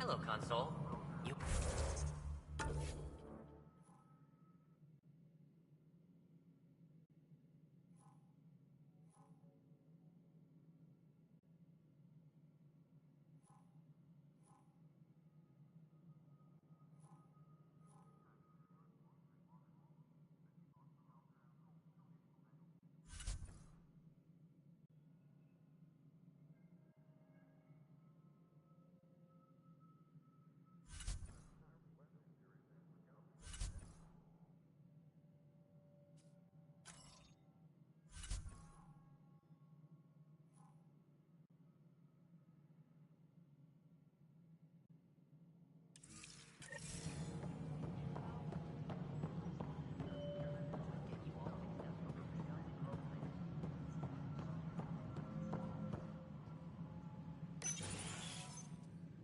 Hello, console. You...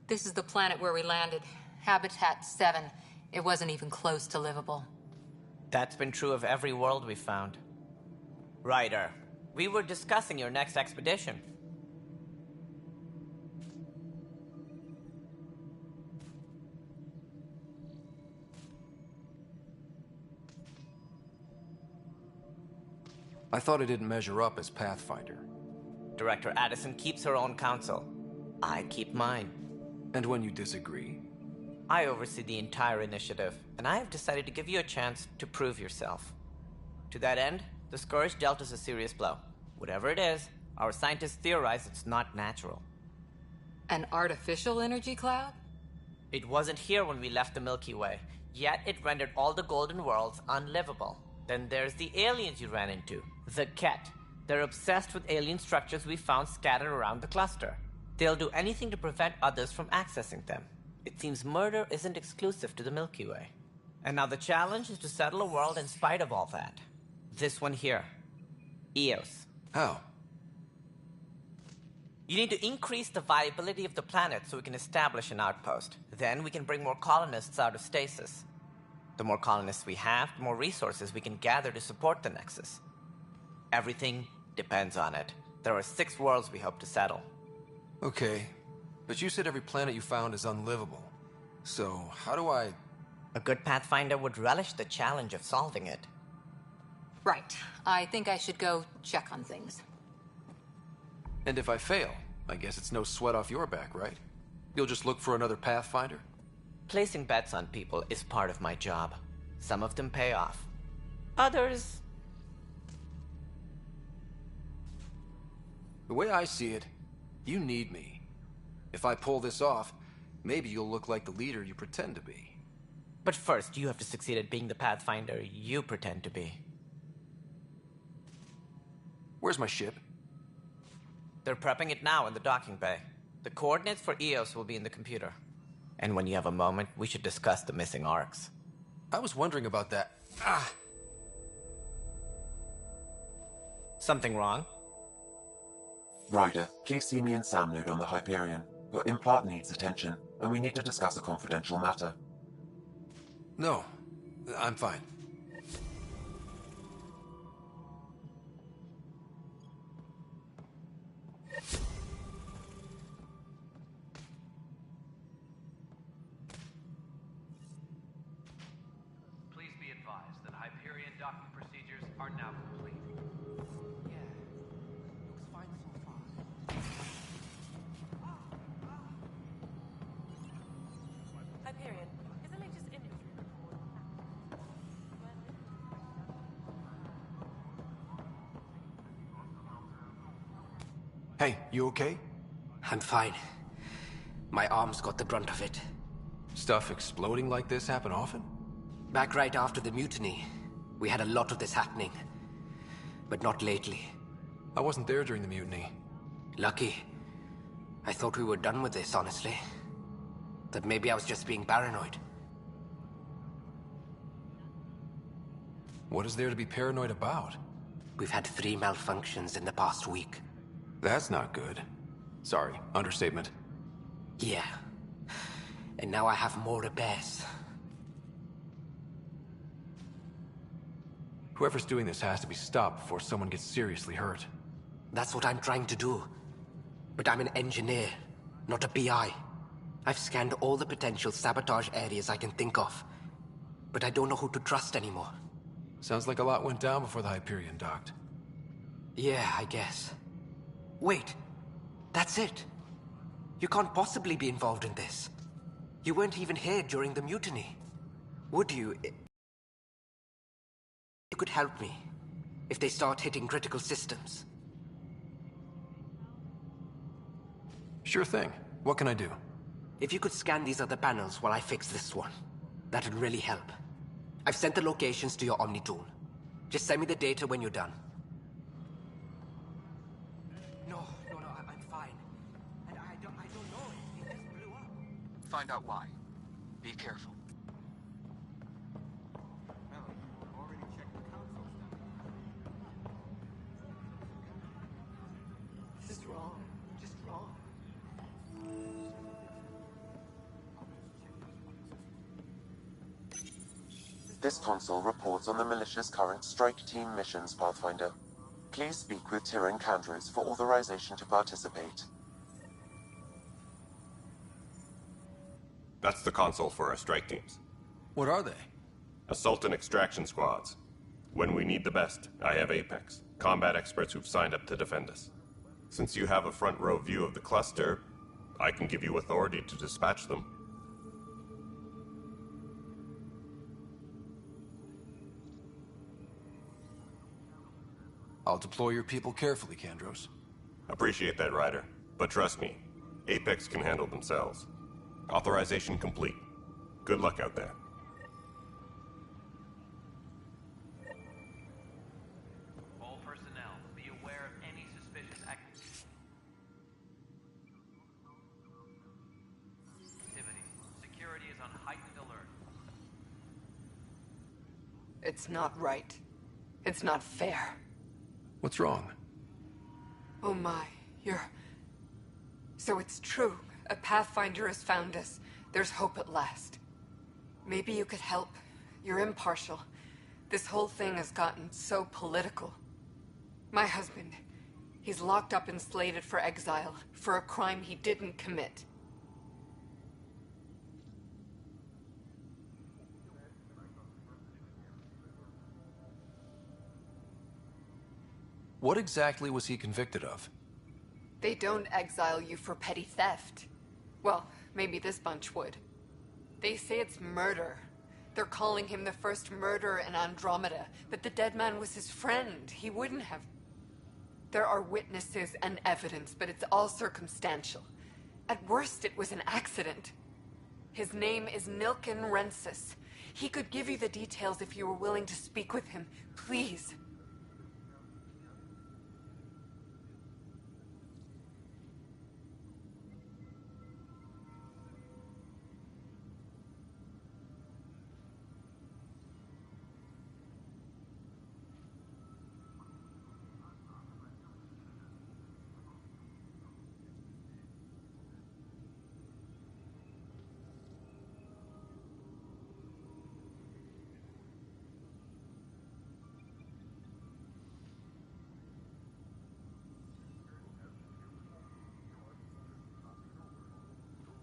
This is the planet where we landed. Habitat 7. It wasn't even close to livable. That's been true of every world we've found. Ryder, we were discussing your next expedition. I thought I didn't measure up as Pathfinder. Director Addison keeps her own counsel. I keep mine. And when you disagree? I oversee the entire initiative, and I have decided to give you a chance to prove yourself. To that end, the Scourge dealt us a serious blow. Whatever it is, our scientists theorize it's not natural. An artificial energy cloud? It wasn't here when we left the Milky Way, yet it rendered all the golden worlds unlivable. Then there's the aliens you ran into, the Ket. They're obsessed with alien structures we found scattered around the cluster. They'll do anything to prevent others from accessing them. It seems murder isn't exclusive to the Milky Way. And now the challenge is to settle a world in spite of all that. This one here. Eos. How? You need to increase the viability of the planet so we can establish an outpost. Then we can bring more colonists out of stasis. The more colonists we have, the more resources we can gather to support the Nexus. Everything depends on it. There are 6 worlds we hope to settle. Okay, but you said every planet you found is unlivable. So, how do I... A good Pathfinder would relish the challenge of solving it. Right. I think I should go check on things. And if I fail, I guess it's no sweat off your back, right? You'll just look for another Pathfinder? Placing bets on people is part of my job. Some of them pay off. Others... The way I see it, you need me. If I pull this off, maybe you'll look like the leader you pretend to be. But first, you have to succeed at being the Pathfinder you pretend to be. Where's my ship? They're prepping it now in the docking bay. The coordinates for Eos will be in the computer. And when you have a moment, we should discuss the missing arcs. I was wondering about that. Ah! Something wrong? Ryder, please see me and Sam load on the Hyperion. Your implant needs attention, and we need to discuss a confidential matter. No, I'm fine. Please be advised that Hyperion docking procedures are now complete. Yeah, looks fine so far. Hyperion, is the latest imagery report... Hey, you okay? I'm fine. My arms got the brunt of it. Stuff exploding like this happen often? Back right after the mutiny, we had a lot of this happening. But not lately. I wasn't there during the mutiny. Lucky. I thought we were done with this, honestly. That maybe I was just being paranoid. What is there to be paranoid about? We've had 3 malfunctions in the past week. That's not good. Sorry, understatement. Yeah. And now I have more repairs. Whoever's doing this has to be stopped before someone gets seriously hurt. That's what I'm trying to do. But I'm an engineer, not a PI. I've scanned all the potential sabotage areas I can think of, but I don't know who to trust anymore. Sounds like a lot went down before the Hyperion docked. Yeah, I guess. Wait, that's it. You can't possibly be involved in this. You weren't even here during the mutiny. Would you? You could help me if they start hitting critical systems. Sure thing. What can I do? If you could scan these other panels while I fix this one, that'd really help. I've sent the locations to your Omni tool. Just send me the data when you're done. No, I'm fine. And I don't know. It just blew up. Find out why. Be careful. This is wrong. Just wrong. This console reports on the militia's current strike team missions, Pathfinder. Please speak with Tyrion Candrus for authorization to participate. That's the console for our strike teams. What are they? Assault and extraction squads. When we need the best, I have Apex, combat experts who've signed up to defend us. Since you have a front row view of the cluster, I can give you authority to dispatch them. I'll deploy your people carefully, Kandros. Appreciate that, Ryder. But trust me, Apex can handle themselves. Authorization complete. Good luck out there. All personnel, be aware of any suspicious activity. Security is on heightened alert. It's not right. It's not fair. What's wrong? Oh my, So it's true. A Pathfinder has found us. There's hope at last. Maybe you could help. You're impartial. This whole thing has gotten so political. My husband, he's locked up and slated for exile for a crime he didn't commit. What exactly was he convicted of? They don't exile you for petty theft. Well, maybe this bunch would. They say it's murder. They're calling him the first murderer in Andromeda, but the dead man was his friend. He wouldn't have. There are witnesses and evidence, but it's all circumstantial. At worst, it was an accident. His name is Nilken Rensis. He could give you the details if you were willing to speak with him. Please.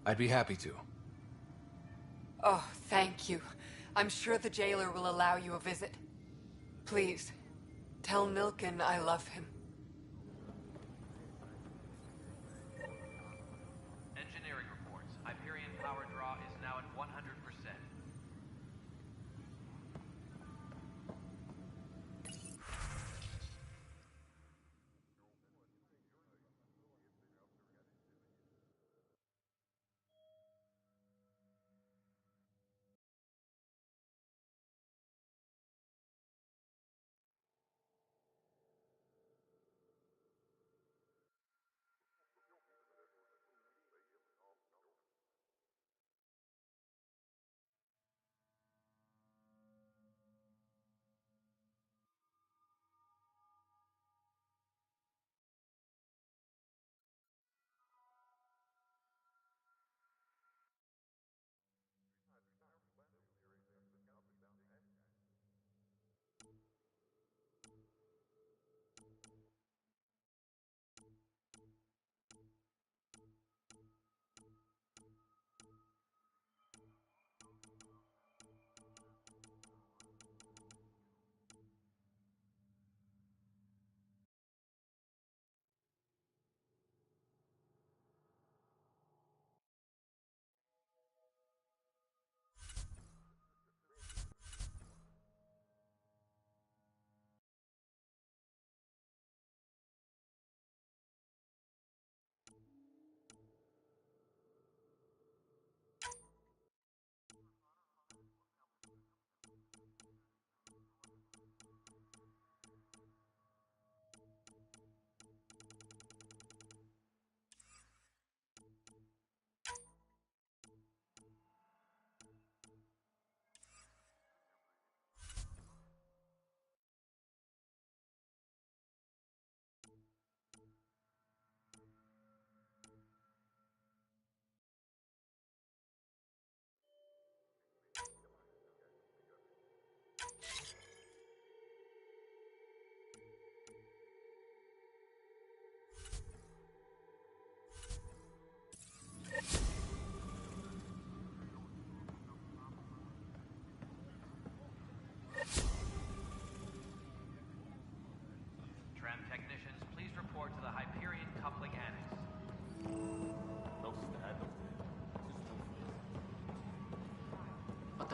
I'd be happy to. Oh, thank you. I'm sure the jailer will allow you a visit. Please, tell Nilken I love him. Engineering reports. Hyperion power draw is now at 100%.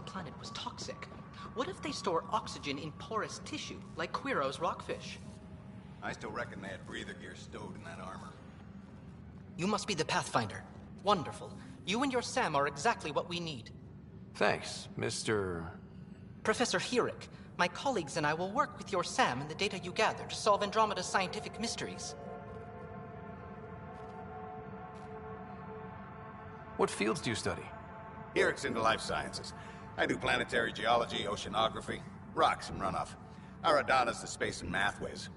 planet was toxic. What if they store oxygen in porous tissue, like Quiro's rockfish? I still reckon they had breather gear stowed in that armor. You must be the Pathfinder. Wonderful. You and your Sam are exactly what we need. Thanks, Mr. Professor Herrick, my colleagues and I will work with your Sam and the data you gather to solve Andromeda's scientific mysteries. What fields do you study? Herrick's into life sciences. I do planetary geology, oceanography, rocks and runoff. Aradana's the space and math whiz.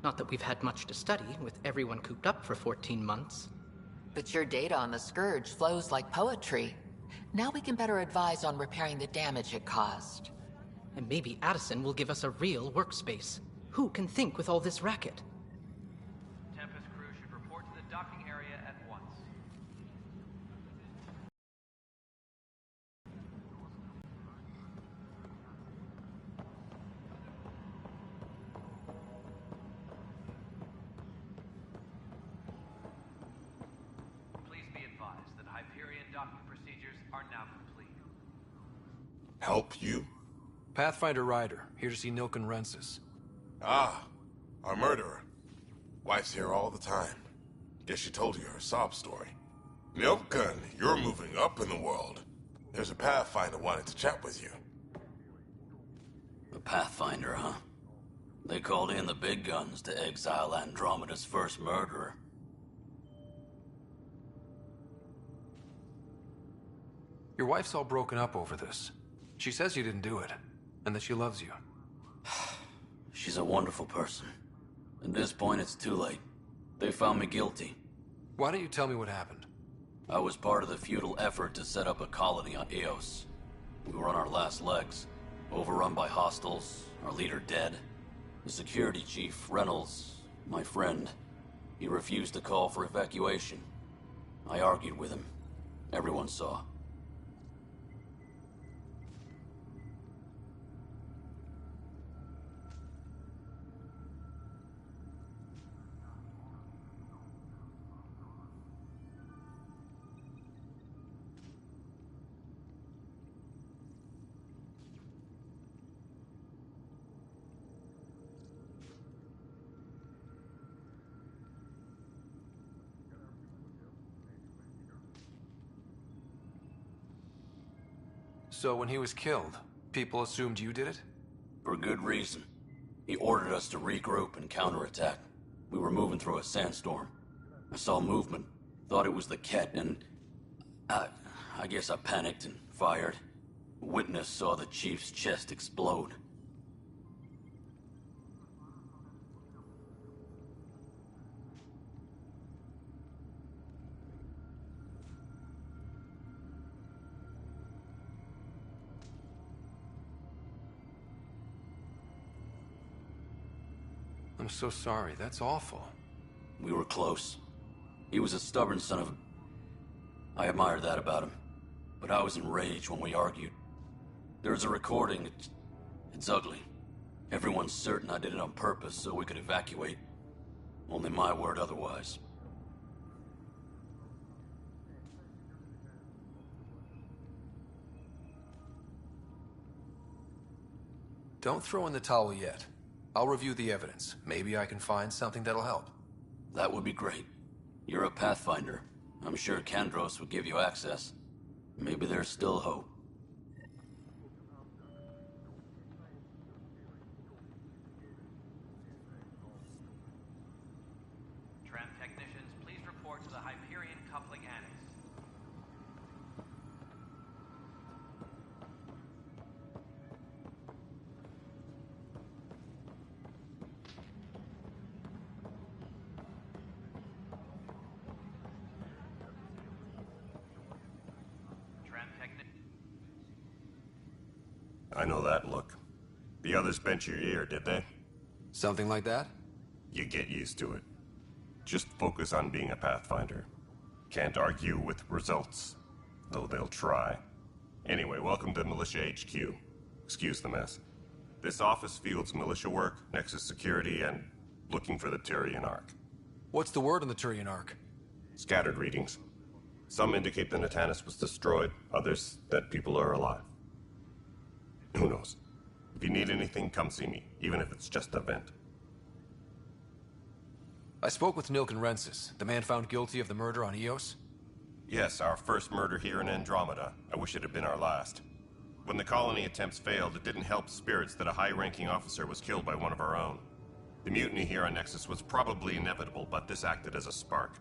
Not that we've had much to study, with everyone cooped up for 14 months. But your data on the Scourge flows like poetry. Now we can better advise on repairing the damage it caused. And maybe Addison will give us a real workspace. Who can think with all this racket? Tempest crew should report to the docking area at once. Please be advised that Hyperion docking procedures are now complete. Help you? Pathfinder Ryder, here to see Nilken Rensis. Ah, our murderer. Wife's here all the time. Guess she told you her sob story. Nilken, you're moving up in the world. There's a Pathfinder wanting to chat with you. A Pathfinder, huh? They called in the big guns to exile Andromeda's first murderer. Your wife's all broken up over this. She says you didn't do it, and that she loves you. She's a wonderful person. At this point, it's too late. They found me guilty. Why don't you tell me what happened? I was part of the futile effort to set up a colony on Eos. We were on our last legs, overrun by hostiles, our leader dead. The security chief, Reynolds, my friend, he refused to call for evacuation. I argued with him. Everyone saw. So when he was killed, people assumed you did it? For good reason. He ordered us to regroup and counterattack. We were moving through a sandstorm. I saw movement, thought it was the Ket, and I guess I panicked and fired. A witness saw the chief's chest explode. I'm so sorry. That's awful. We were close. He was a stubborn son of a... I admired that about him. But I was enraged when we argued. There's a recording. It's ugly. Everyone's certain I did it on purpose so we could evacuate. Only my word otherwise. Don't throw in the towel yet. I'll review the evidence. Maybe I can find something that'll help. That would be great. You're a Pathfinder. I'm sure Kandros would give you access. Maybe there's still hope. Tram technicians, please report to the Hyperion coupling annex. I know that look. The others bent your ear, did they? Something like that? You get used to it. Just focus on being a Pathfinder. Can't argue with results, though they'll try. Anyway, welcome to Militia HQ. Excuse the mess. This office fields militia work, Nexus security, and looking for the Turian Ark. What's the word on the Turian Ark? Scattered readings. Some indicate the Natanus was destroyed, others that people are alive. Who knows? If you need anything, come see me, even if it's just a vent. I spoke with Nilk and Rensis, the man found guilty of the murder on Eos. Yes, our first murder here in Andromeda. I wish it had been our last. When the colony attempts failed, it didn't help spirits that a high-ranking officer was killed by one of our own. The mutiny here on Nexus was probably inevitable, but this acted as a spark.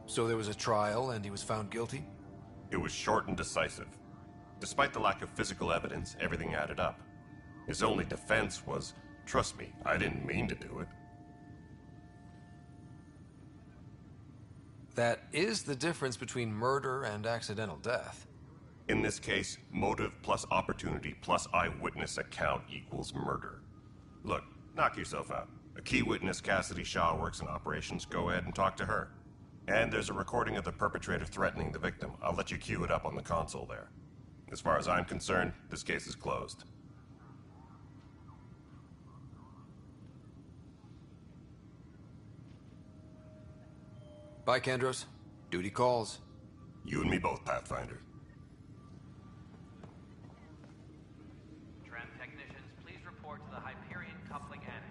So there was a trial, and he was found guilty? It was short and decisive. Despite the lack of physical evidence, everything added up. His only defense was, "Trust me, I didn't mean to do it." That is the difference between murder and accidental death. In this case, motive plus opportunity plus eyewitness account equals murder. Look, knock yourself out. A key witness, Cassidy Shaw, works in operations. Go ahead and talk to her. And there's a recording of the perpetrator threatening the victim. I'll let you cue it up on the console there. As far as I'm concerned, this case is closed. Bye, Kandros. Duty calls. You and me both, Pathfinder. Tram technicians, please report to the Hyperion Coupling Annex.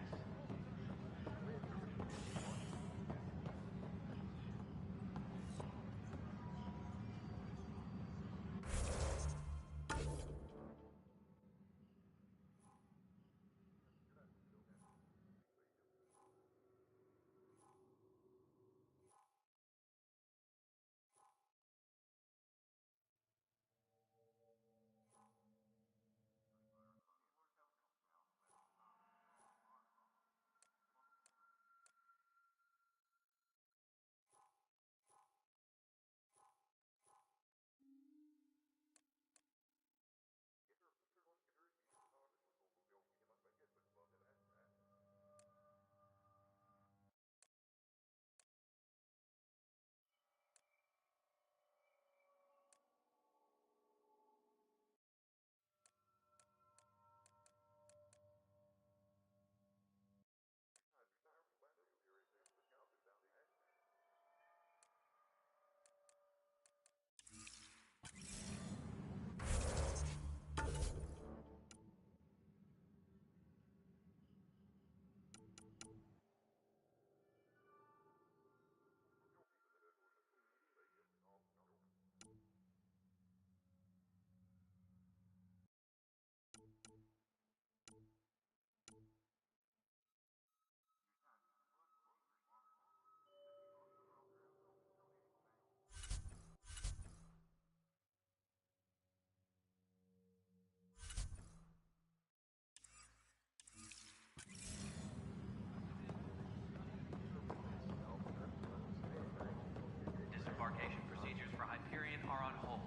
Disembarkation procedures for Hyperion are on hold.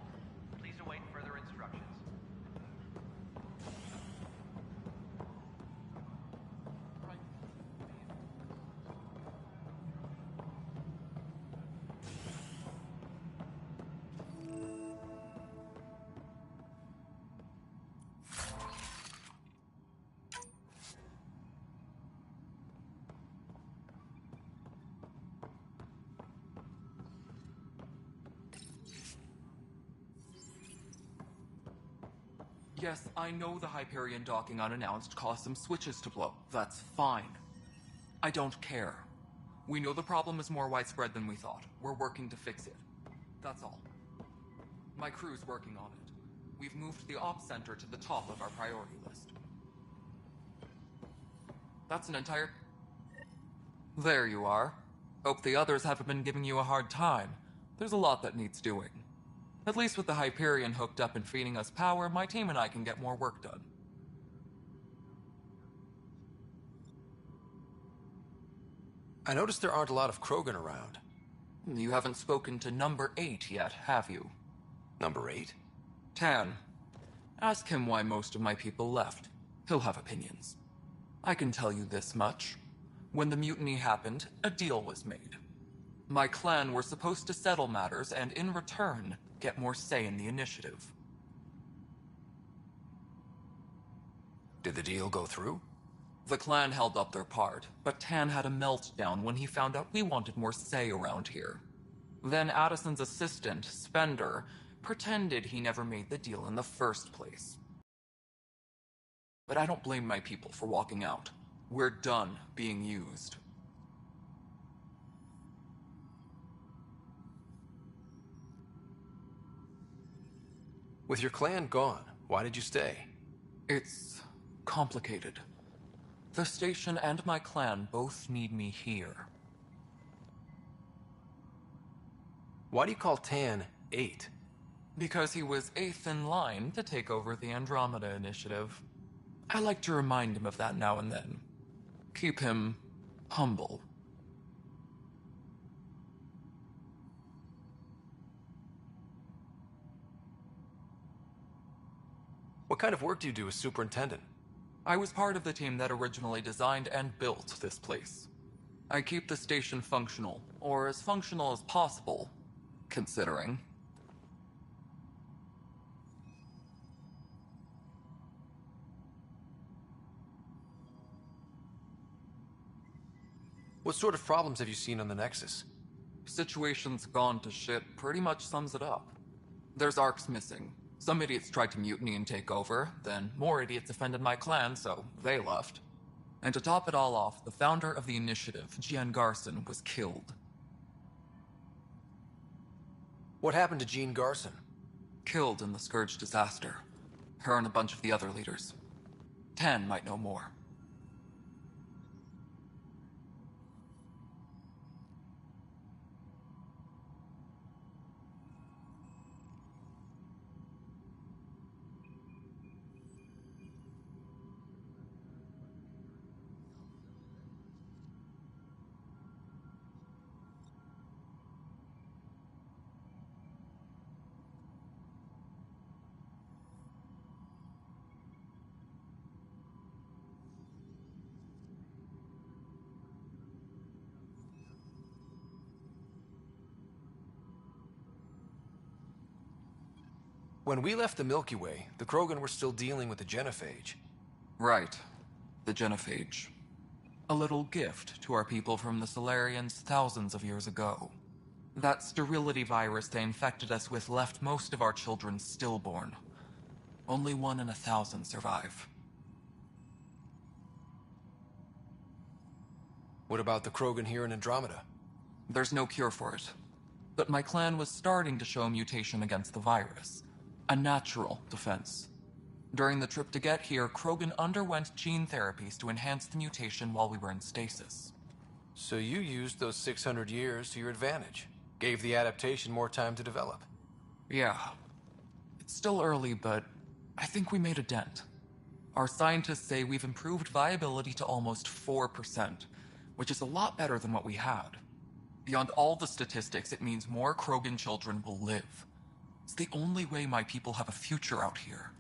Please await further instructions. Yes, I know the Hyperion docking unannounced caused some switches to blow. That's fine. I don't care. We know the problem is more widespread than we thought. We're working to fix it. That's all. My crew's working on it. We've moved the ops center to the top of our priority list. That's an entire... There you are. Hope the others haven't been giving you a hard time. There's a lot that needs doing. At least with the Hyperion hooked up and feeding us power, my team and I can get more work done. I noticed there aren't a lot of Krogan around. You haven't spoken to number 8 yet, have you? Number 8? Tan. Ask him why most of my people left. He'll have opinions. I can tell you this much. When the mutiny happened, a deal was made. My clan were supposed to settle matters and, in return, get more say in the initiative. Did the deal go through? The clan held up their part, but Tan had a meltdown when he found out we wanted more say around here. Then Addison's assistant, Spender, Pretended he never made the deal in the first place. But I don't blame my people for walking out. We're done being used. With your clan gone, why did you stay? It's complicated. The station and my clan both need me here. Why do you call Tan 8? Because he was 8th in line to take over the Andromeda initiative. I like to remind him of that now and then. Keep him humble. What kind of work do you do as superintendent? I was part of the team that originally designed and built this place. I keep the station functional, or as functional as possible, considering. What sort of problems have you seen on the Nexus? Situation's gone to shit pretty much sums it up. There's arcs missing. Some idiots tried to mutiny and take over, then more idiots offended my clan, so they left. And to top it all off, the founder of the initiative, Jean Garson, was killed. What happened to Jean Garson? Killed in the Scourge disaster. Her and a bunch of the other leaders. Tan might know more. When we left the Milky Way, the Krogan were still dealing with the genophage. Right. The genophage. A little gift to our people from the Solarians thousands of years ago. That sterility virus they infected us with left most of our children stillborn. Only 1 in 1,000 survive. What about the Krogan here in Andromeda? There's no cure for it. But my clan was starting to show mutation against the virus. A natural defense. During the trip to get here, Krogan underwent gene therapies to enhance the mutation while we were in stasis. So you used those 600 years to your advantage. Gave the adaptation more time to develop. Yeah. It's still early, but I think we made a dent. Our scientists say we've improved viability to almost 4%, which is a lot better than what we had. Beyond all the statistics, it means more Krogan children will live. It's the only way my people have a future out here.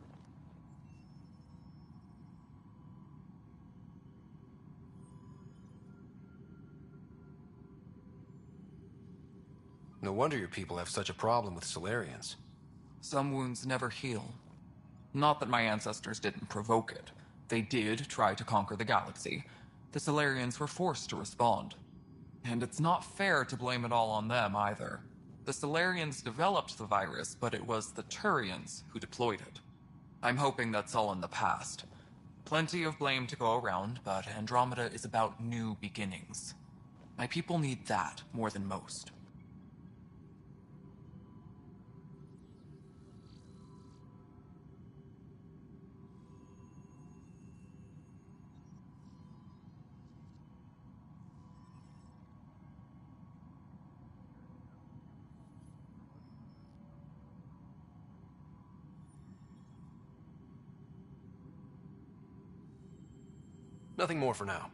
No wonder your people have such a problem with Solarians. Some wounds never heal. Not that my ancestors didn't provoke it. They did try to conquer the galaxy. The Solarians were forced to respond. And it's not fair to blame it all on them, either. The Solarians developed the virus, but it was the Turians who deployed it. I'm hoping that's all in the past. Plenty of blame to go around, but Andromeda is about new beginnings. My people need that more than most. Nothing more for now.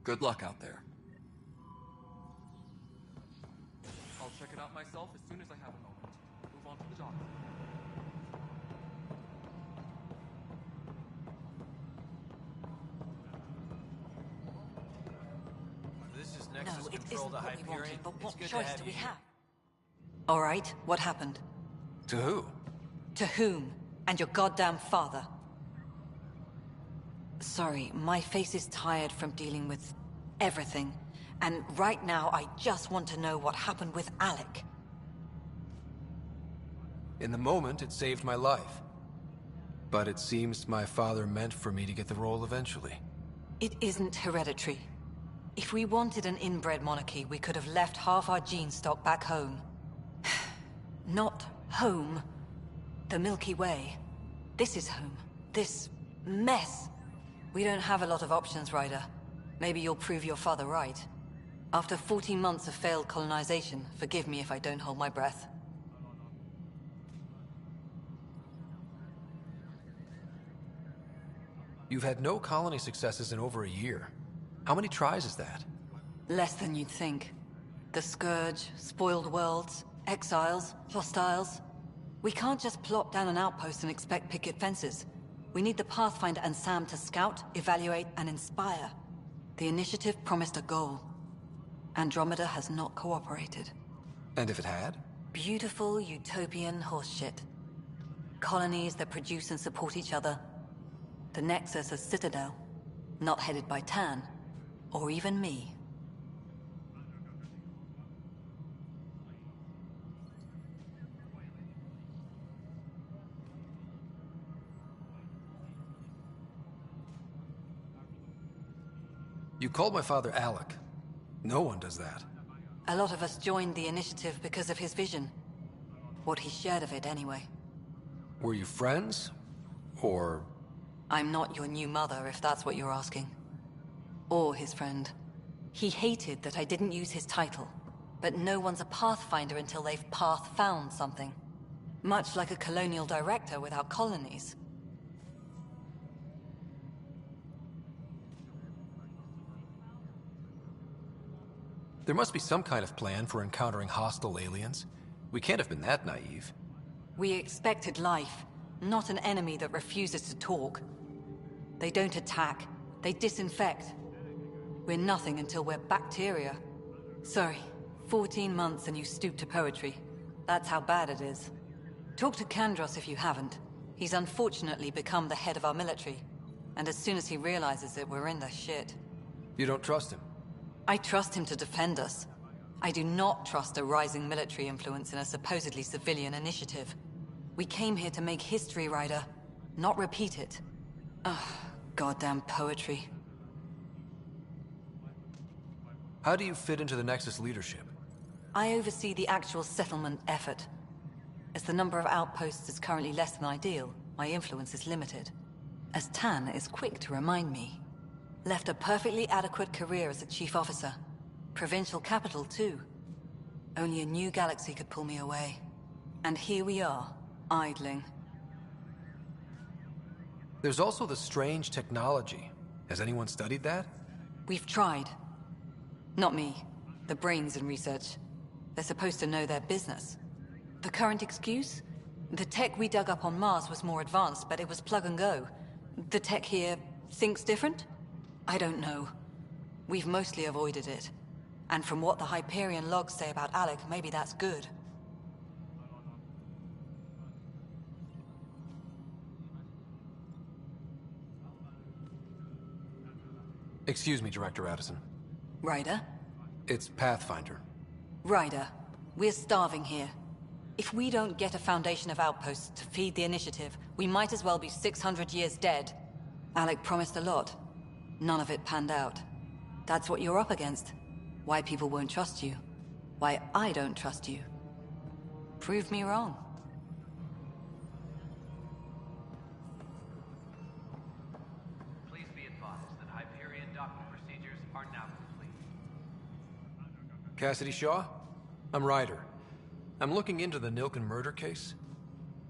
Good luck out there. I'll check it out myself as soon as I have a moment. Move on to the dock. This is Nexus No, it control isn't to what we Hyperion. wanted, but It's what good to choice have do you we here. have? All right, what happened? To who? To whom? And your goddamn father. Sorry, my face is tired from dealing with everything. And right now, I just want to know what happened with Alec. In the moment, it saved my life. But it seems my father meant for me to get the role eventually. It isn't hereditary. If we wanted an inbred monarchy, we could have left half our gene stock back home. Not home. The Milky Way. This is home. This mess. We don't have a lot of options, Ryder. Maybe you'll prove your father right. After 14 months of failed colonization, forgive me if I don't hold my breath. You've had no colony successes in over a year. How many tries is that? Less than you'd think. The Scourge, spoiled worlds, exiles, hostiles. We can't just plop down an outpost and expect picket fences. We need the Pathfinder and Sam to scout, evaluate, and inspire. The initiative promised a goal. Andromeda has not cooperated. And if it had? Beautiful utopian horseshit. Colonies that produce and support each other. The Nexus a citadel, not headed by Tan, or even me. You called my father Alec. No one does that. A lot of us joined the initiative because of his vision. What he shared of it, anyway. Were you friends? Or... I'm not your new mother, if that's what you're asking. Or his friend. He hated that I didn't use his title. But no one's a Pathfinder until they've path-found something. Much like a colonial director without colonies. There must be some kind of plan for encountering hostile aliens. We can't have been that naive. We expected life, not an enemy that refuses to talk. They don't attack, they disinfect. We're nothing until we're bacteria. Sorry, 14 months and you stoop to poetry. That's how bad it is. Talk to Kandros if you haven't. He's unfortunately become the head of our military. And as soon as he realizes it, we're in the shit. You don't trust him? I trust him to defend us. I do not trust a rising military influence in a supposedly civilian initiative. We came here to make history, Ryder, not repeat it. Ugh, goddamn poetry. How do you fit into the Nexus leadership? I oversee the actual settlement effort. As the number of outposts is currently less than ideal, my influence is limited. As Tan is quick to remind me. Left a perfectly adequate career as a chief officer. Provincial capital, too. Only a new galaxy could pull me away. And here we are, idling. There's also the strange technology. Has anyone studied that? We've tried. Not me. The brains in research. They're supposed to know their business. The current excuse? The tech we dug up on Mars was more advanced, but it was plug and go. The tech here thinks different? I don't know. We've mostly avoided it. And from what the Hyperion logs say about Alec, maybe that's good. Excuse me, Director Addison. Ryder? It's Pathfinder. Ryder, we're starving here. If we don't get a foundation of outposts to feed the initiative, we might as well be 600 years dead. Alec promised a lot. None of it panned out. That's what you're up against. Why people won't trust you. Why I don't trust you. Prove me wrong. Please be advised that Hyperion docking procedures are now complete. Cassidy Shaw? I'm Ryder. I'm looking into the Nilken murder case.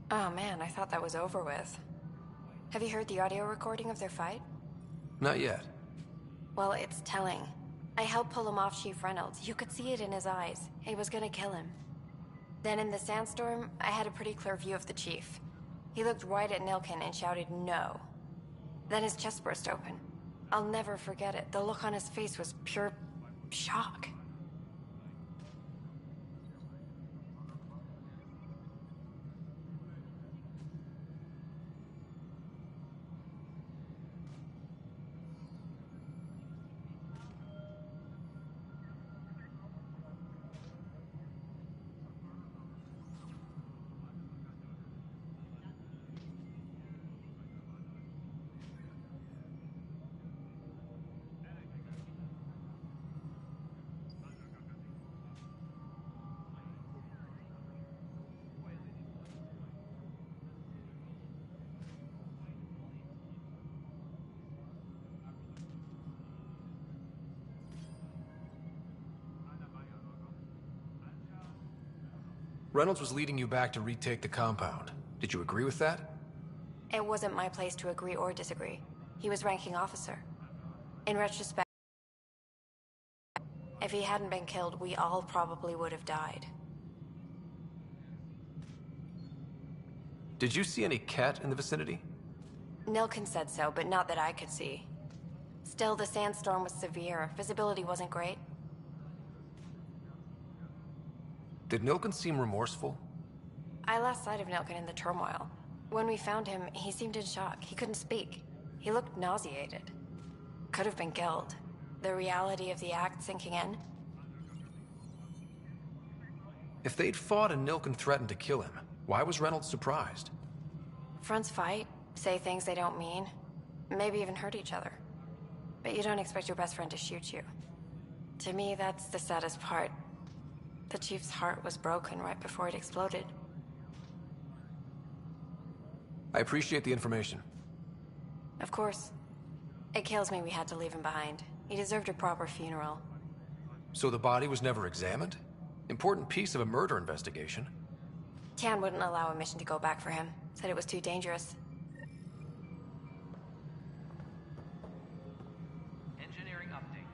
Oh man, I thought that was over with. Have you heard the audio recording of their fight? Not yet. Well, it's telling. I helped pull him off Chief Reynolds. You could see it in his eyes. He was gonna kill him. Then in the sandstorm, I had a pretty clear view of the Chief. He looked right at Nilken and shouted no. Then his chest burst open. I'll never forget it. The look on his face was pure shock. Reynolds was leading you back to retake the compound. Did you agree with that? It wasn't my place to agree or disagree. He was ranking officer. In retrospect, if he hadn't been killed, we all probably would have died. Did you see any Ket in the vicinity? Nilkin said so, but not that I could see. Still, the sandstorm was severe. Visibility wasn't great. Did Nilkin seem remorseful? I lost sight of Nilkin in the turmoil. When we found him, he seemed in shock. He couldn't speak. He looked nauseated. Could have been guilt. The reality of the act sinking in. If they'd fought and Nilkin threatened to kill him, why was Reynolds surprised? Fronts fight, say things they don't mean, maybe even hurt each other. But you don't expect your best friend to shoot you. To me, that's the saddest part. The Chief's heart was broken right before it exploded. I appreciate the information. Of course. It kills me we had to leave him behind. He deserved a proper funeral. So the body was never examined? Important piece of a murder investigation. Tian wouldn't allow a mission to go back for him. Said it was too dangerous. Engineering update.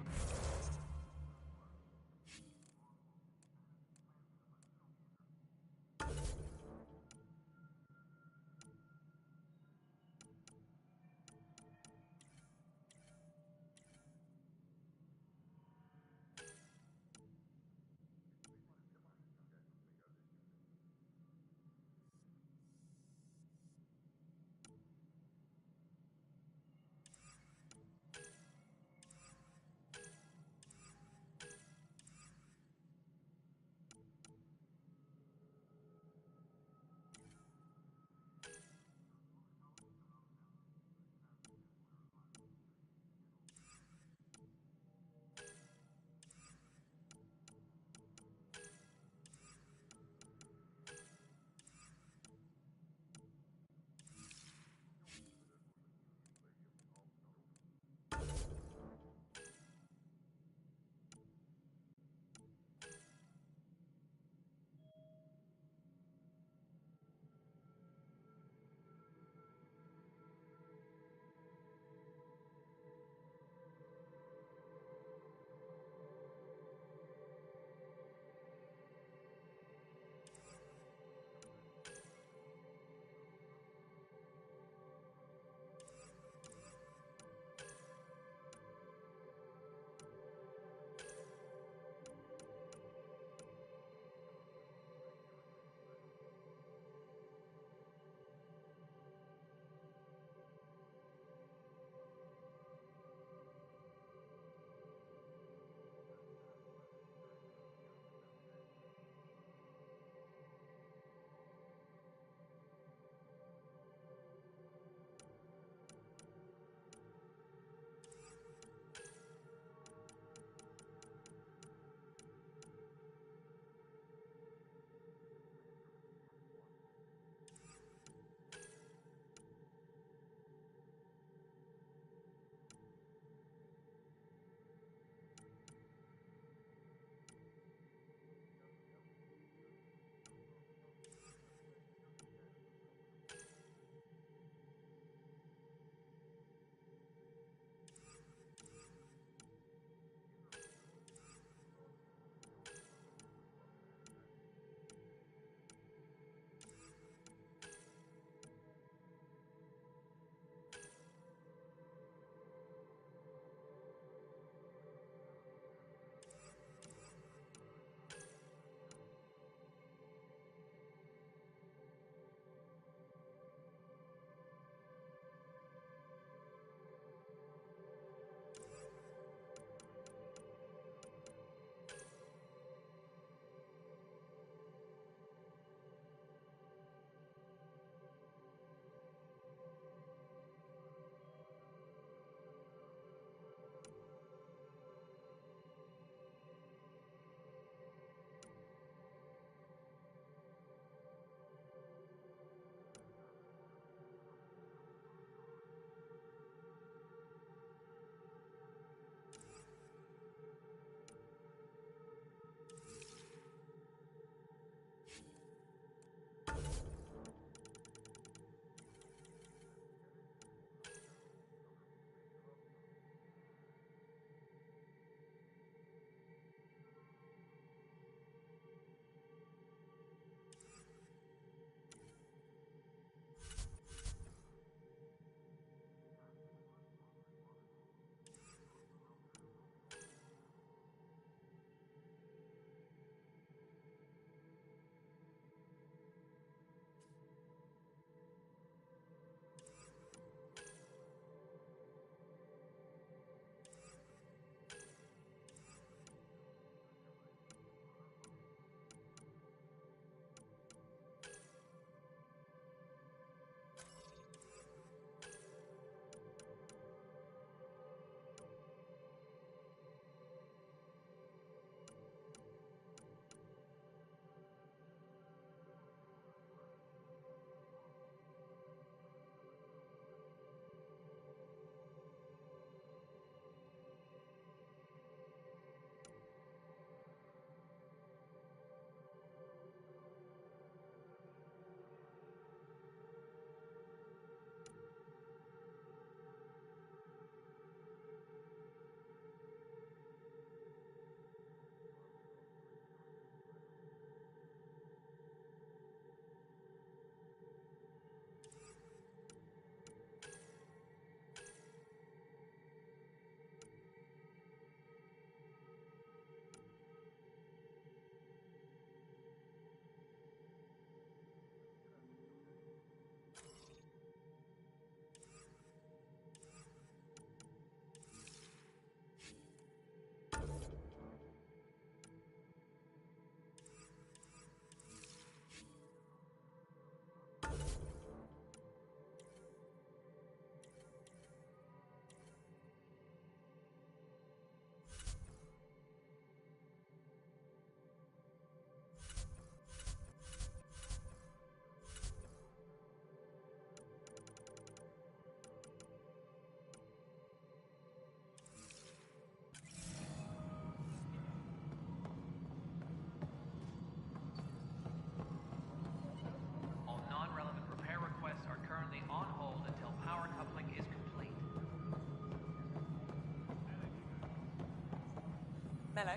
Mello,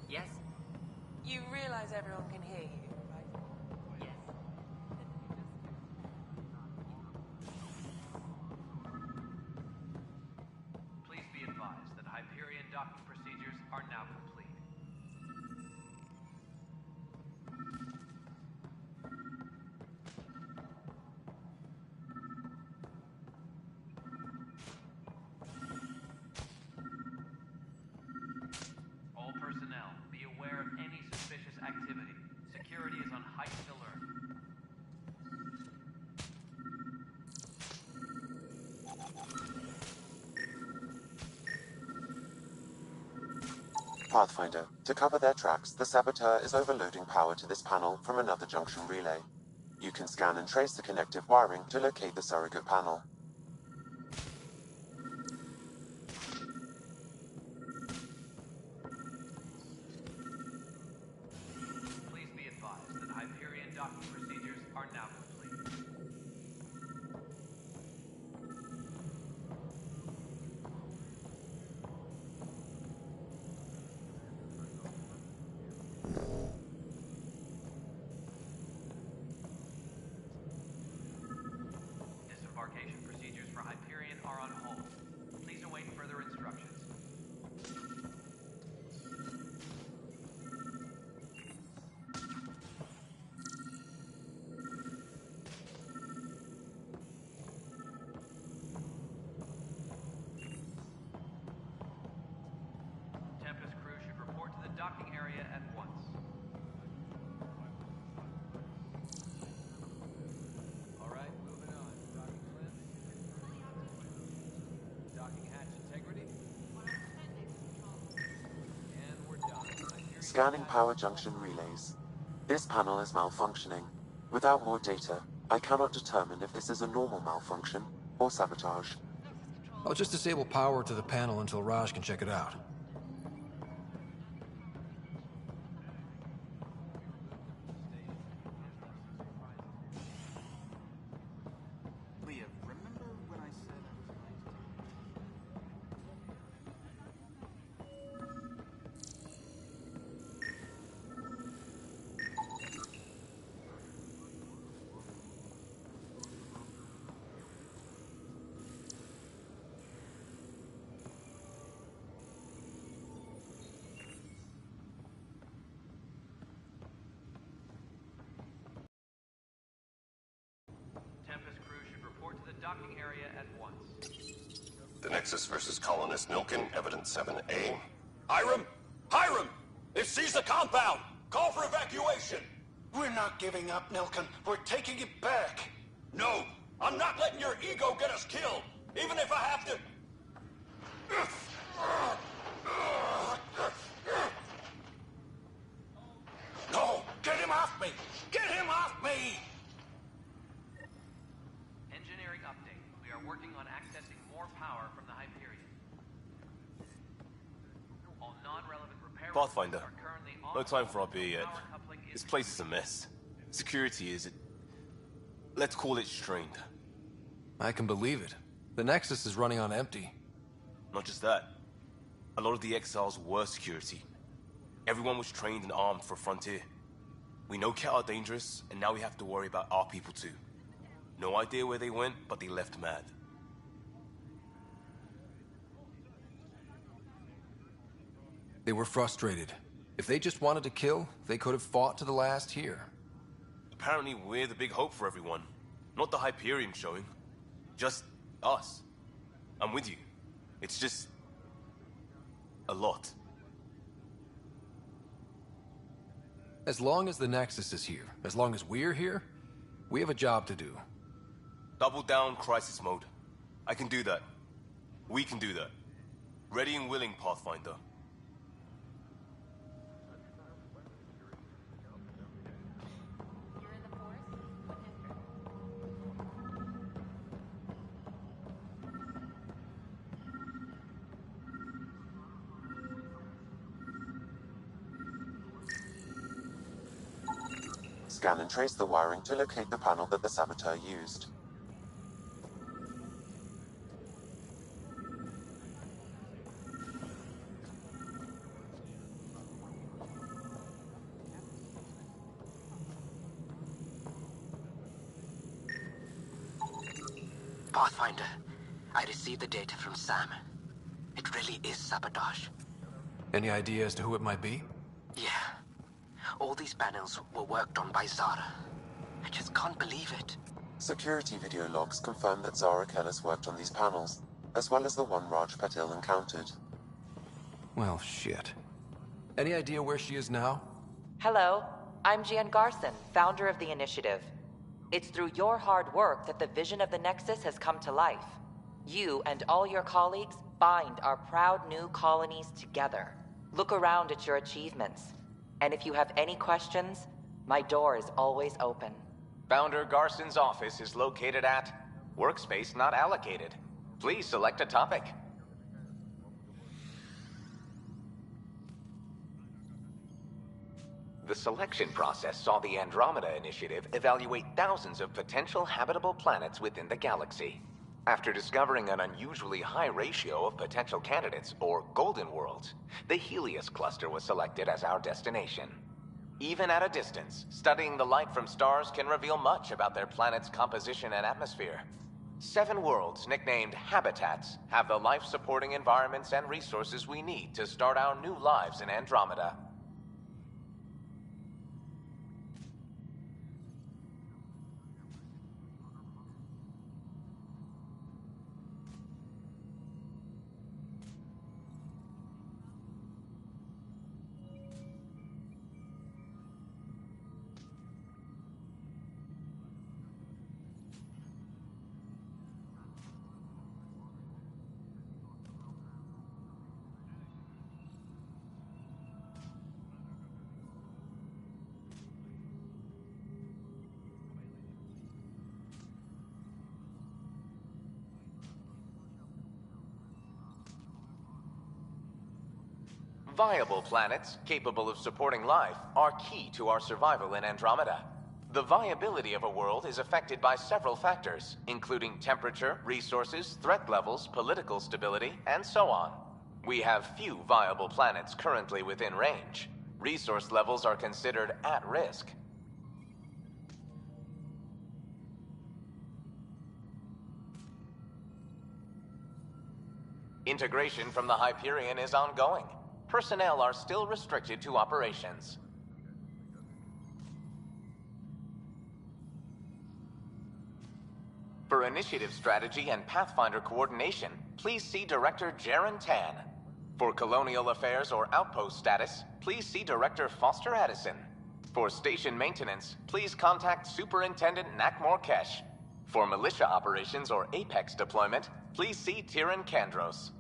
Yes? you realize everyone can hear you, right? Yes. Please be advised that Hyperion docking procedures are now complete. All personnel, be aware of any suspicious activity. Security is on heightened alert. Pathfinder, to cover their tracks, the saboteur is overloading power to this panel from another junction relay. You can scan and trace the connective wiring to locate the surrogate panel. Please be advised that Hyperion docking procedures are now complete. Disembarkation procedures for Hyperion are on hold. Please await further instructions. Tempest crew should report to the docking area at once. All right, moving on. Docking cleanse. Docking hatch integrity. And we're done. Scanning power junction relays. This panel is malfunctioning. Without more data, I cannot determine if this is a normal malfunction or sabotage. I'll just disable power to the panel until Raj can check it out. Leah, remember when I said I was going to... Tempest crew should report to the docking area at once. The Nexus versus Colonist Nilkin, Evidence 7A. Hiram! Hiram! They've seized the compound! Call for evacuation! We're not giving up, Nilkin. We're taking it back. No! I'm not letting your ego get us killed! Even if I have to... No! Get him off me! Get him off me! Engineering update. We are working on accessing more power from the Hyperion. All non-relevant repair Pathfinder, are currently on no time for our beer yet. Power coupling is This place is a mess. Security is... let's call it strained. I can believe it. The Nexus is running on empty. Not just that. A lot of the exiles were security. Everyone was trained and armed for Frontier. We know Ket are dangerous, and now we have to worry about our people too. No idea where they went, but they left mad. They were frustrated. If they just wanted to kill, they could have fought to the last here. Apparently we're the big hope for everyone. Not the Hyperion showing. Just us. I'm with you. It's just... a lot. As long as the Nexus is here, as long as we're here, we have a job to do. Double down crisis mode. I can do that. We can do that. Ready and willing, Pathfinder. Scan and trace the wiring to locate the panel that the saboteur used. Pathfinder, I received the data from Sam. It really is sabotage. Any idea as to who it might be? Yeah. All these panels were worked on by Zara. I just can't believe it. Security video logs confirm that Zara Kellis worked on these panels, as well as the one Raj Patil encountered. Well, shit. Any idea where she is now? Hello, I'm Jan Garson, founder of the initiative. It's through your hard work that the vision of the Nexus has come to life. You and all your colleagues bind our proud new colonies together. Look around at your achievements. And if you have any questions, my door is always open. Founder Garson's office is located at Workspace Not Allocated. Please select a topic. The selection process saw the Andromeda Initiative evaluate thousands of potential habitable planets within the galaxy. After discovering an unusually high ratio of potential candidates, or golden worlds, the Helios cluster was selected as our destination. Even at a distance, studying the light from stars can reveal much about their planet's composition and atmosphere. 7 worlds, nicknamed habitats, have the life-supporting environments and resources we need to start our new lives in Andromeda. Viable planets, capable of supporting life, are key to our survival in Andromeda. The viability of a world is affected by several factors, including temperature, resources, threat levels, political stability, and so on. We have few viable planets currently within range. Resource levels are considered at risk. Integration from the Hyperion is ongoing. Personnel are still restricted to operations. For initiative strategy and Pathfinder coordination, please see Director Jaren Tan. For colonial affairs or outpost status, please see Director Foster Addison. For station maintenance, please contact Superintendent Nakmor Kesh. For militia operations or Apex deployment, please see Tyran Kandros.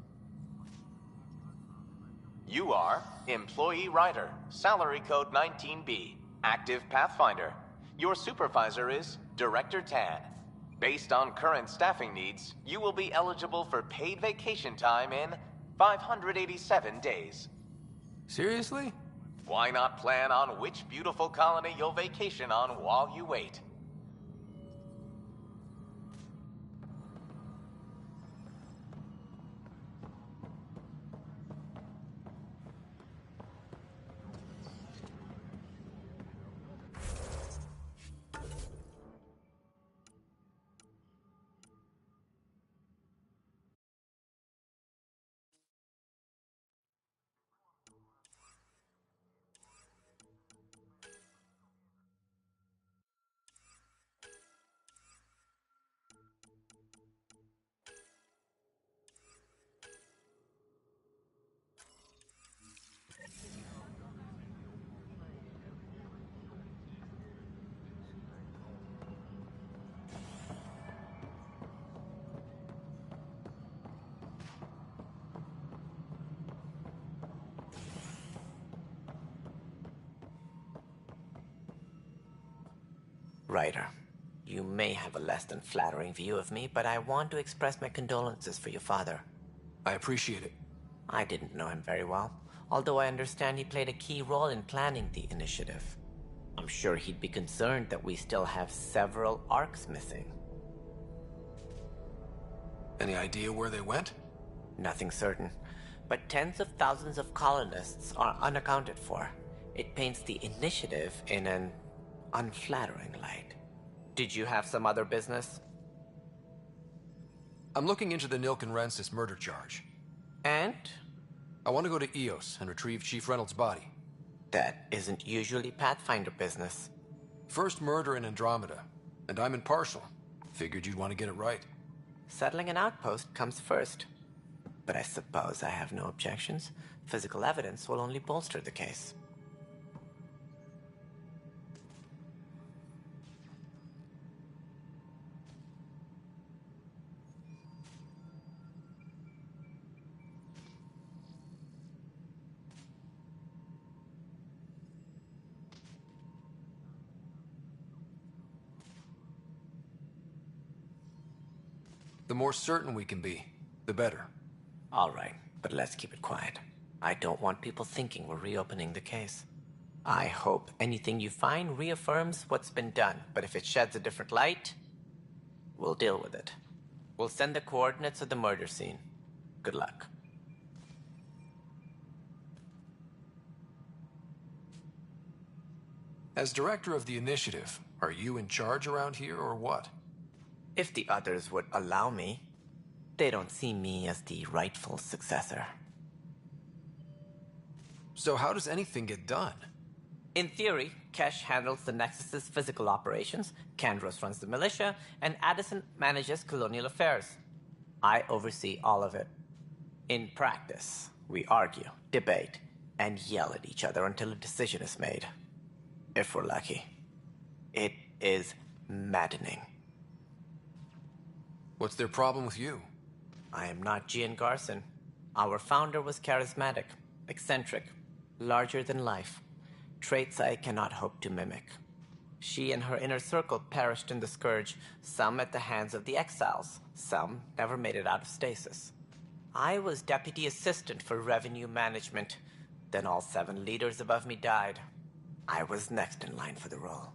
You are Employee Writer, Salary Code 19B, Active Pathfinder. Your supervisor is Director Tan. Based on current staffing needs, you will be eligible for paid vacation time in 587 days. Seriously? Why not plan on which beautiful colony you'll vacation on while you wait? Ryder, you may have a less than flattering view of me, but I want to express my condolences for your father. I appreciate it. I didn't know him very well, although I understand he played a key role in planning the initiative. I'm sure he'd be concerned that we still have several arcs missing. Any idea where they went? Nothing certain, but tens of thousands of colonists are unaccounted for. It paints the initiative in an unflattering light. Did you have some other business? I'm looking into the Nilkenrensis murder charge. And? I want to go to EOS and retrieve Chief Reynolds' body. That isn't usually Pathfinder business. First murder in Andromeda, and I'm impartial. Figured you'd want to get it right. Settling an outpost comes first. But I suppose I have no objections. Physical evidence will only bolster the case. The more certain we can be, the better. All right, but let's keep it quiet. I don't want people thinking we're reopening the case. I hope anything you find reaffirms what's been done, but if it sheds a different light, we'll deal with it. We'll send the coordinates of the murder scene. Good luck. As director of the initiative, are you in charge around here or what? If the others would allow me, they don't see me as the rightful successor. So how does anything get done? In theory, Kesh handles the Nexus's physical operations, Kandros runs the militia, and Addison manages colonial affairs. I oversee all of it. In practice, we argue, debate, and yell at each other until a decision is made. If we're lucky. It is maddening. What's their problem with you? I am not Gian Garson. Our founder was charismatic, eccentric, larger than life. Traits I cannot hope to mimic. She and her inner circle perished in the Scourge, some at the hands of the Exiles, some never made it out of stasis. I was deputy assistant for revenue management. Then all 7 leaders above me died. I was next in line for the role.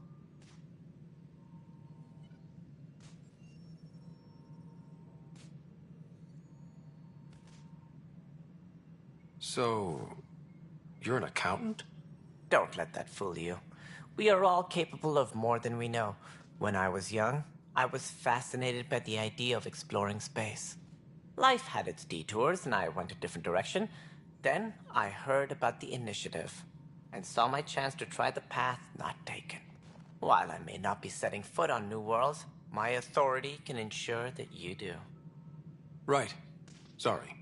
So, you're an accountant? Don't let that fool you. We are all capable of more than we know. When I was young, I was fascinated by the idea of exploring space. Life had its detours, and I went a different direction. Then I heard about the initiative, and saw my chance to try the path not taken. While I may not be setting foot on new worlds, my authority can ensure that you do. Right. Sorry.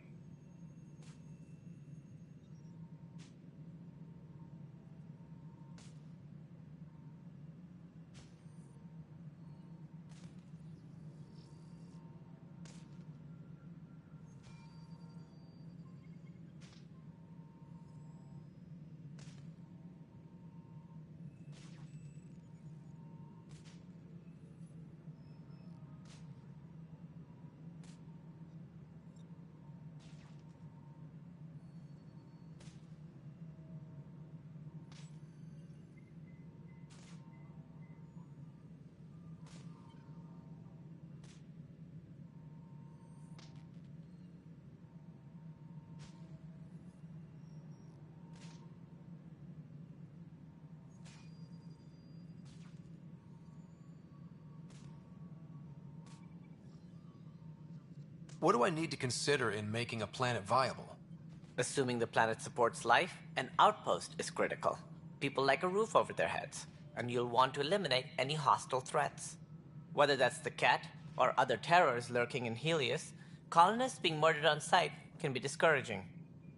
What do I need to consider in making a planet viable? Assuming the planet supports life, an outpost is critical. People like a roof over their heads, and you'll want to eliminate any hostile threats. Whether that's the cat or other terrors lurking in Helios, colonists being murdered on sight can be discouraging.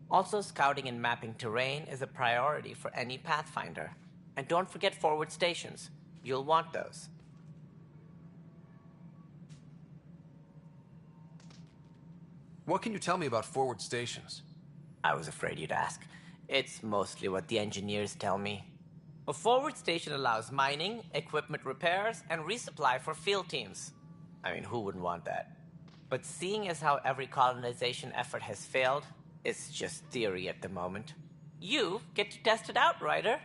Also, scouting and mapping terrain is a priority for any Pathfinder. And don't forget forward stations. You'll want those. What can you tell me about forward stations? I was afraid you'd ask. It's mostly what the engineers tell me. A forward station allows mining, equipment repairs, and resupply for field teams. I mean, who wouldn't want that? But seeing as how every colonization effort has failed, it's just theory at the moment. You get to test it out, Ryder.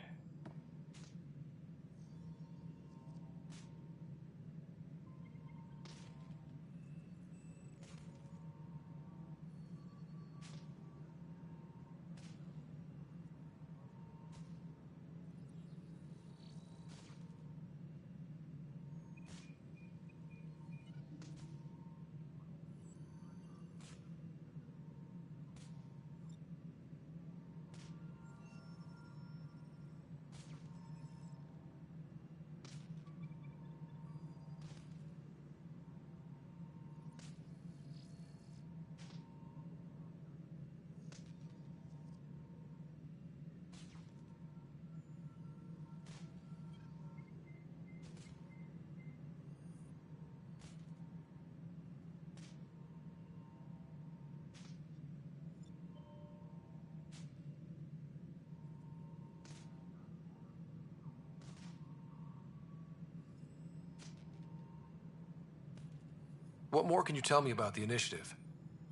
What more can you tell me about the initiative?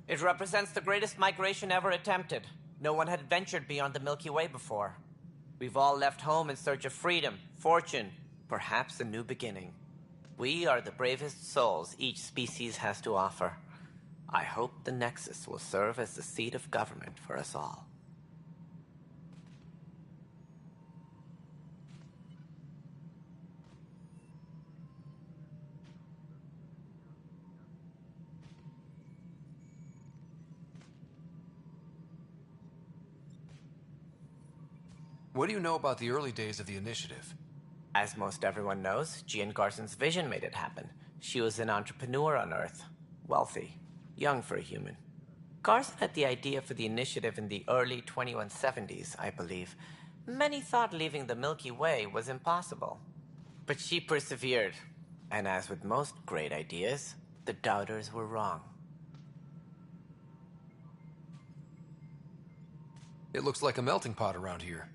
It represents the greatest migration ever attempted. No one had ventured beyond the Milky Way before. We've all left home in search of freedom, fortune, perhaps a new beginning. We are the bravest souls each species has to offer. I hope the Nexus will serve as the seat of government for us all. What do you know about the early days of the initiative? As most everyone knows, Jean Garson's vision made it happen. She was an entrepreneur on Earth. Wealthy. Young for a human. Garson had the idea for the initiative in the early 2170s, I believe. Many thought leaving the Milky Way was impossible. But she persevered. And as with most great ideas, the doubters were wrong. It looks like a melting pot around here.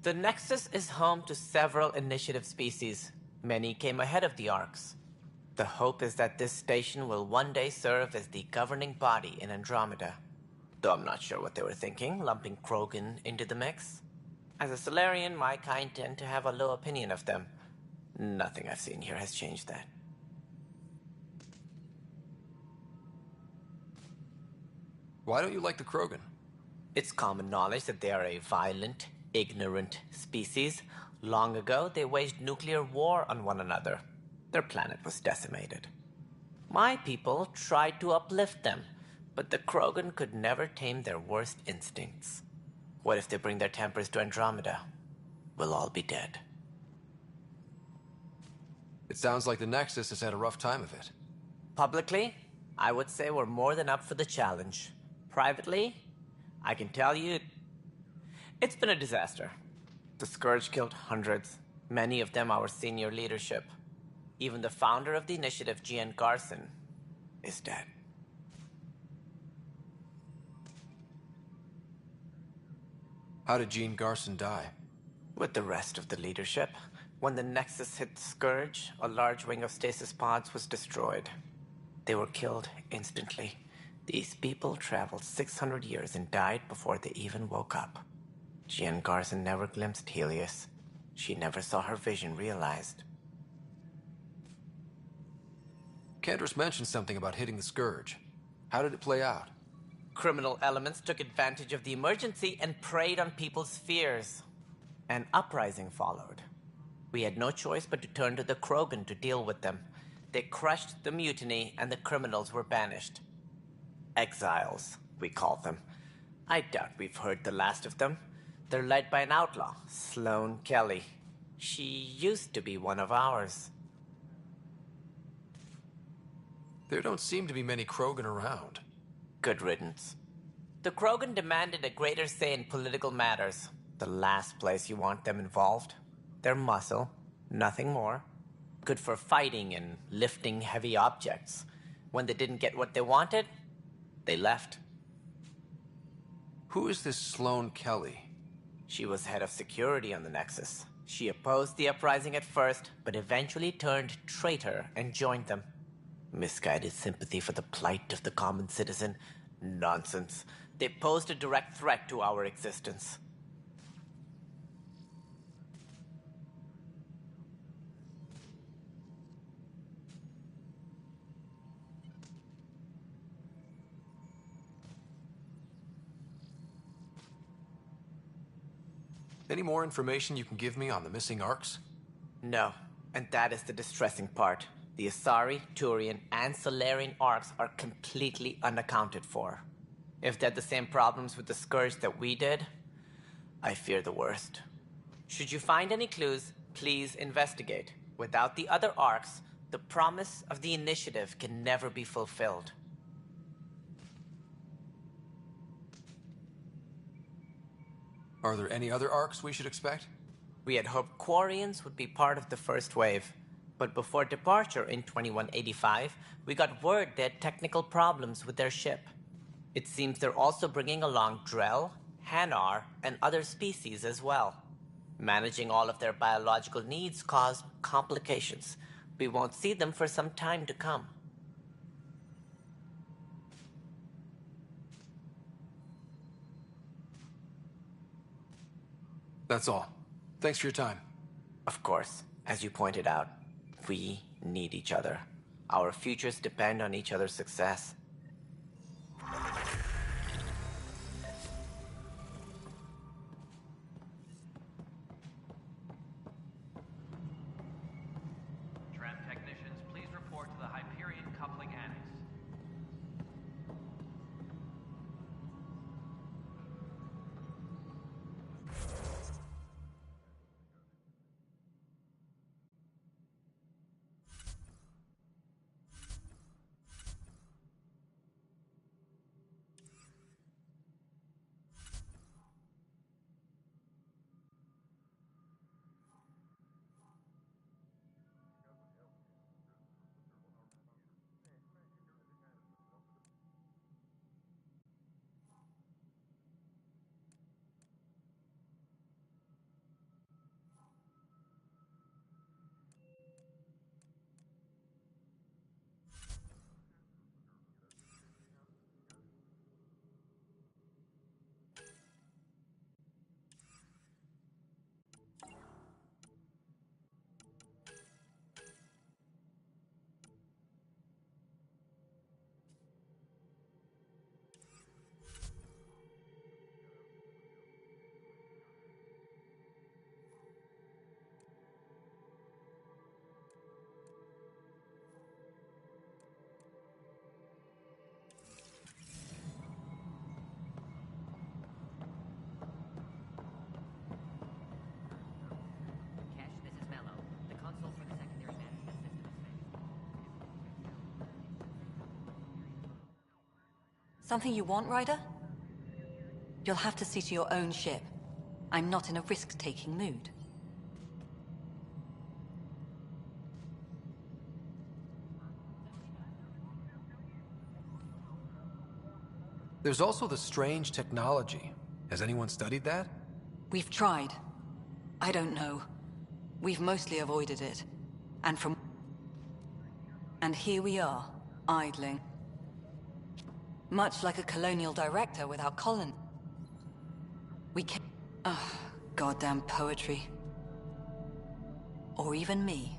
The Nexus is home to several initiative species. Many came ahead of the Arks. The hope is that this station will one day serve as the governing body in Andromeda. Though I'm not sure what they were thinking, lumping Krogan into the mix. As a Solarian, my kind tend to have a low opinion of them. Nothing I've seen here has changed that. Why don't you like the Krogan? It's common knowledge that they are a violent, ignorant species. Long ago, they waged nuclear war on one another. Their planet was decimated. My people tried to uplift them, but the Krogan could never tame their worst instincts. What if they bring their tempers to Andromeda? We'll all be dead. It sounds like the Nexus has had a rough time of it. Publicly, I would say we're more than up for the challenge. Privately, I can tell you, it's been a disaster. The Scourge killed hundreds, many of them our senior leadership. Even the founder of the initiative, Jean Garson, is dead. How did Jean Garson die? With the rest of the leadership. When the Nexus hit the Scourge, a large wing of stasis pods was destroyed. They were killed instantly. These people traveled 600 years and died before they even woke up. Jean Garson never glimpsed Helios. She never saw her vision realized. Candra's mentioned something about hitting the Scourge. How did it play out? Criminal elements took advantage of the emergency and preyed on people's fears. An uprising followed. We had no choice but to turn to the Krogan to deal with them. They crushed the mutiny and the criminals were banished. Exiles, we call them. I doubt we've heard the last of them. They're led by an outlaw, Sloane Kelly. She used to be one of ours. There don't seem to be many Krogan around. Good riddance. The Krogan demanded a greater say in political matters. The last place you want them involved. They're muscle, nothing more. Good for fighting and lifting heavy objects. When they didn't get what they wanted, they left. Who is this Sloane Kelly? She was head of security on the Nexus. She opposed the uprising at first, but eventually turned traitor and joined them. Misguided sympathy for the plight of the common citizen? Nonsense. They posed a direct threat to our existence. Any more information you can give me on the missing Arks? No, and that is the distressing part. The Asari, Turian, and Solarian Arks are completely unaccounted for. If they had the same problems with the Scourge that we did, I fear the worst. Should you find any clues, please investigate. Without the other Arks, the promise of the initiative can never be fulfilled. Are there any other Arks we should expect? We had hoped Quarians would be part of the first wave. But before departure in 2185, we got word they had technical problems with their ship. It seems they're also bringing along Drell, Hanar, and other species as well. Managing all of their biological needs caused complications. We won't see them for some time to come. That's all. Thanks for your time. Of course, as you pointed out, we need each other. Our futures depend on each other's success. Tram technicians, please report to the Hyperion Coupling Annex. Something you want, Ryder? You'll have to see to your own ship. I'm not in a risk-taking mood. There's also the strange technology. Has anyone studied that? We've tried. I don't know. We've mostly avoided it. And here we are, idling. Much like a colonial director without colon. We can't... Ugh, goddamn poetry. Or even me.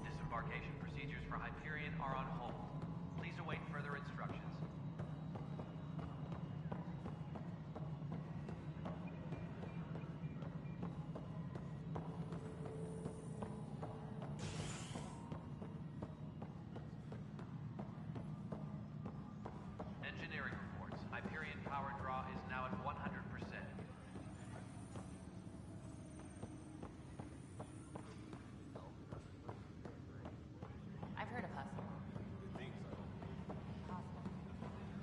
Disembarkation procedures for Hyperion are on hold. Please await further instructions. Engineering reports. Hyperion power draw is now at 100%. I've heard of us.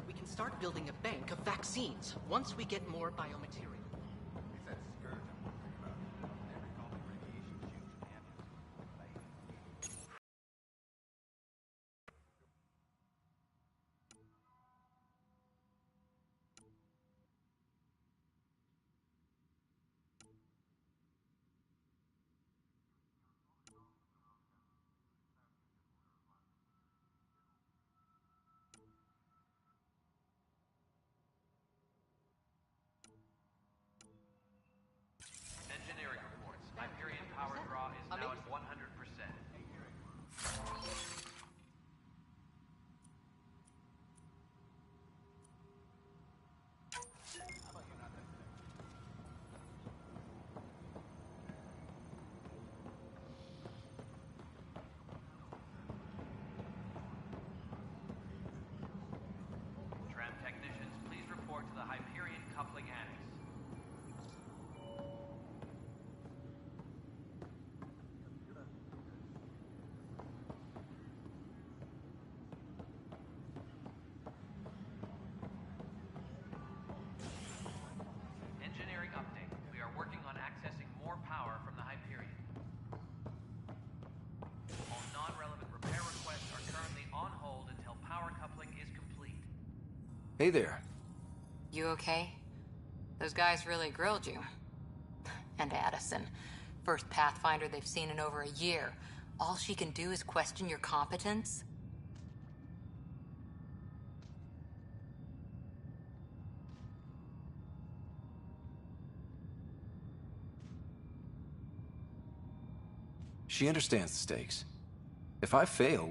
We can start building a bank of vaccines once we get more biomaterial. Engineering reports. Hyperion power draw is now at 100%. Tram technicians, please report to the Hyperion Coupling Annex. Engineering update. We are working on accessing more power from the Hyperion. All non-relevant repair requests are currently on hold until power coupling is complete. Hey there. You okay? Those guys really grilled you. And Addison. First Pathfinder they've seen in over a year. All she can do is question your competence? She understands the stakes. If I fail,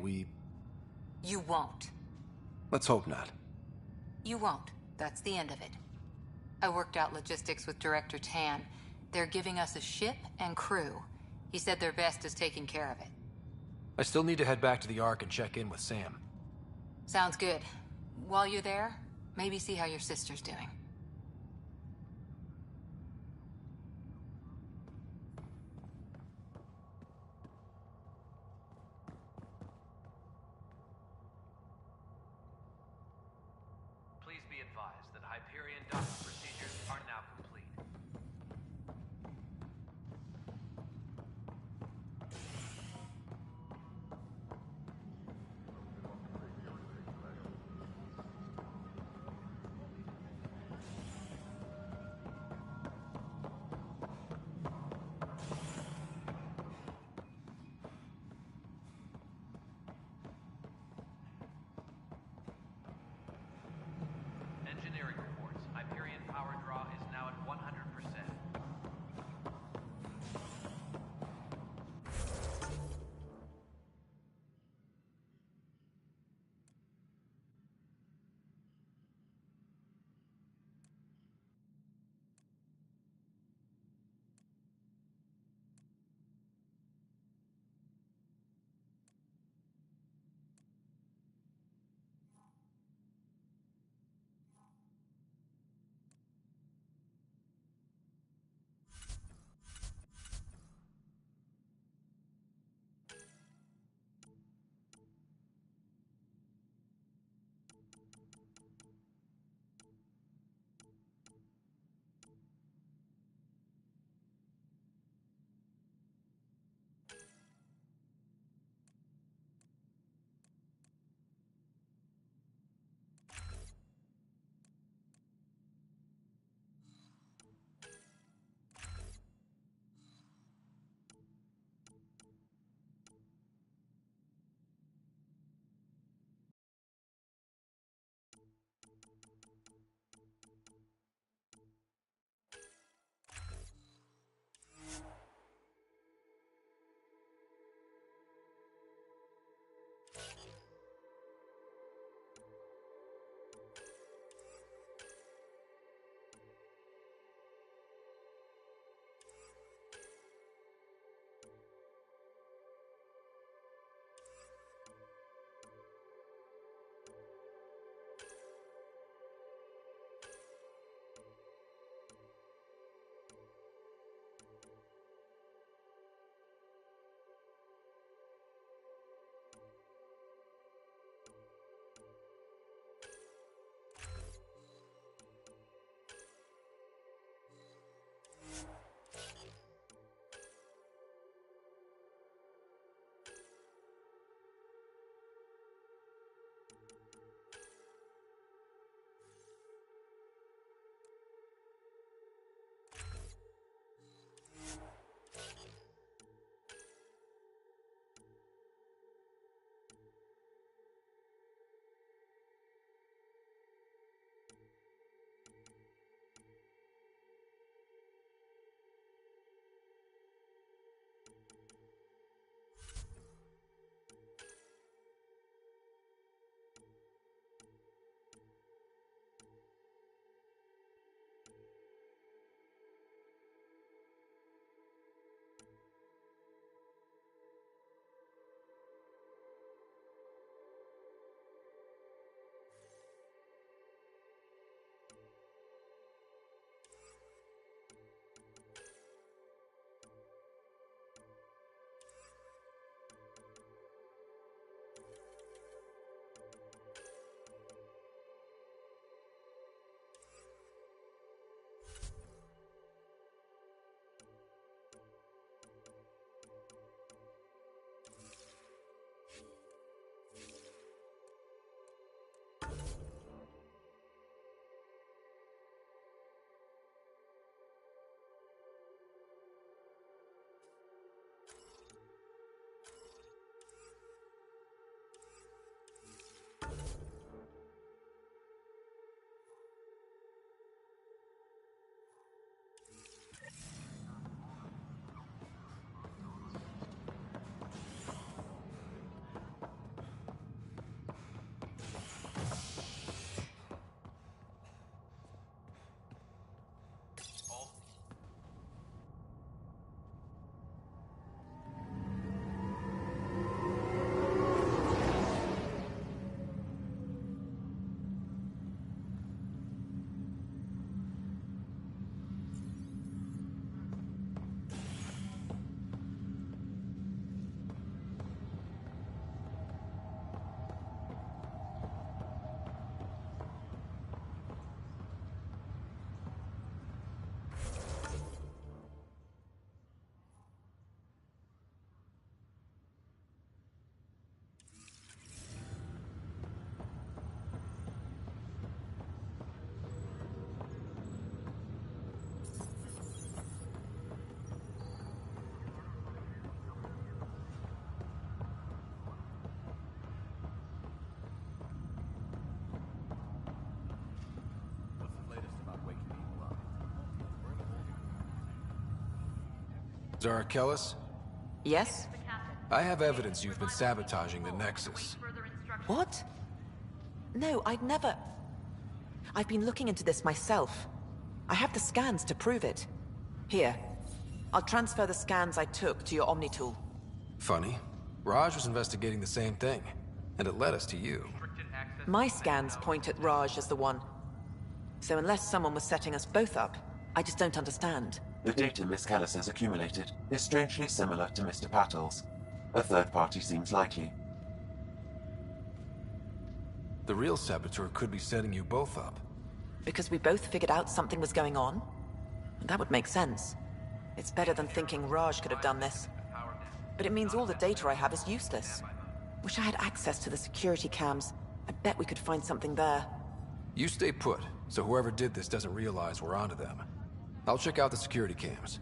You won't. Let's hope not. You won't. That's the end of it. I worked out logistics with Director Tan. They're giving us a ship and crew. He said their best is taking care of it. I still need to head back to the Ark and check in with Sam. Sounds good. While you're there, maybe see how your sister's doing. Please be advised that Hyperion docking procedures are now complete. Engineering reports. Hyperion power draw is now at 100%. Zarakelis? Yes? I have evidence you've been sabotaging the Nexus. What? No, I'd never... I've been looking into this myself. I have the scans to prove it. Here. I'll transfer the scans I took to your Omni tool. Funny. Raj was investigating the same thing, and it led us to you. My scans point at Raj as the one. So unless someone was setting us both up, I just don't understand. The data Miss Callis has accumulated is strangely similar to Mr. Patel's. A third party seems likely. The real saboteur could be setting you both up. Because we both figured out something was going on? That would make sense. It's better than thinking Raj could have done this. But it means all the data I have is useless. Wish I had access to the security cams. I bet we could find something there. You stay put, so whoever did this doesn't realize we're onto them. I'll check out the security cams.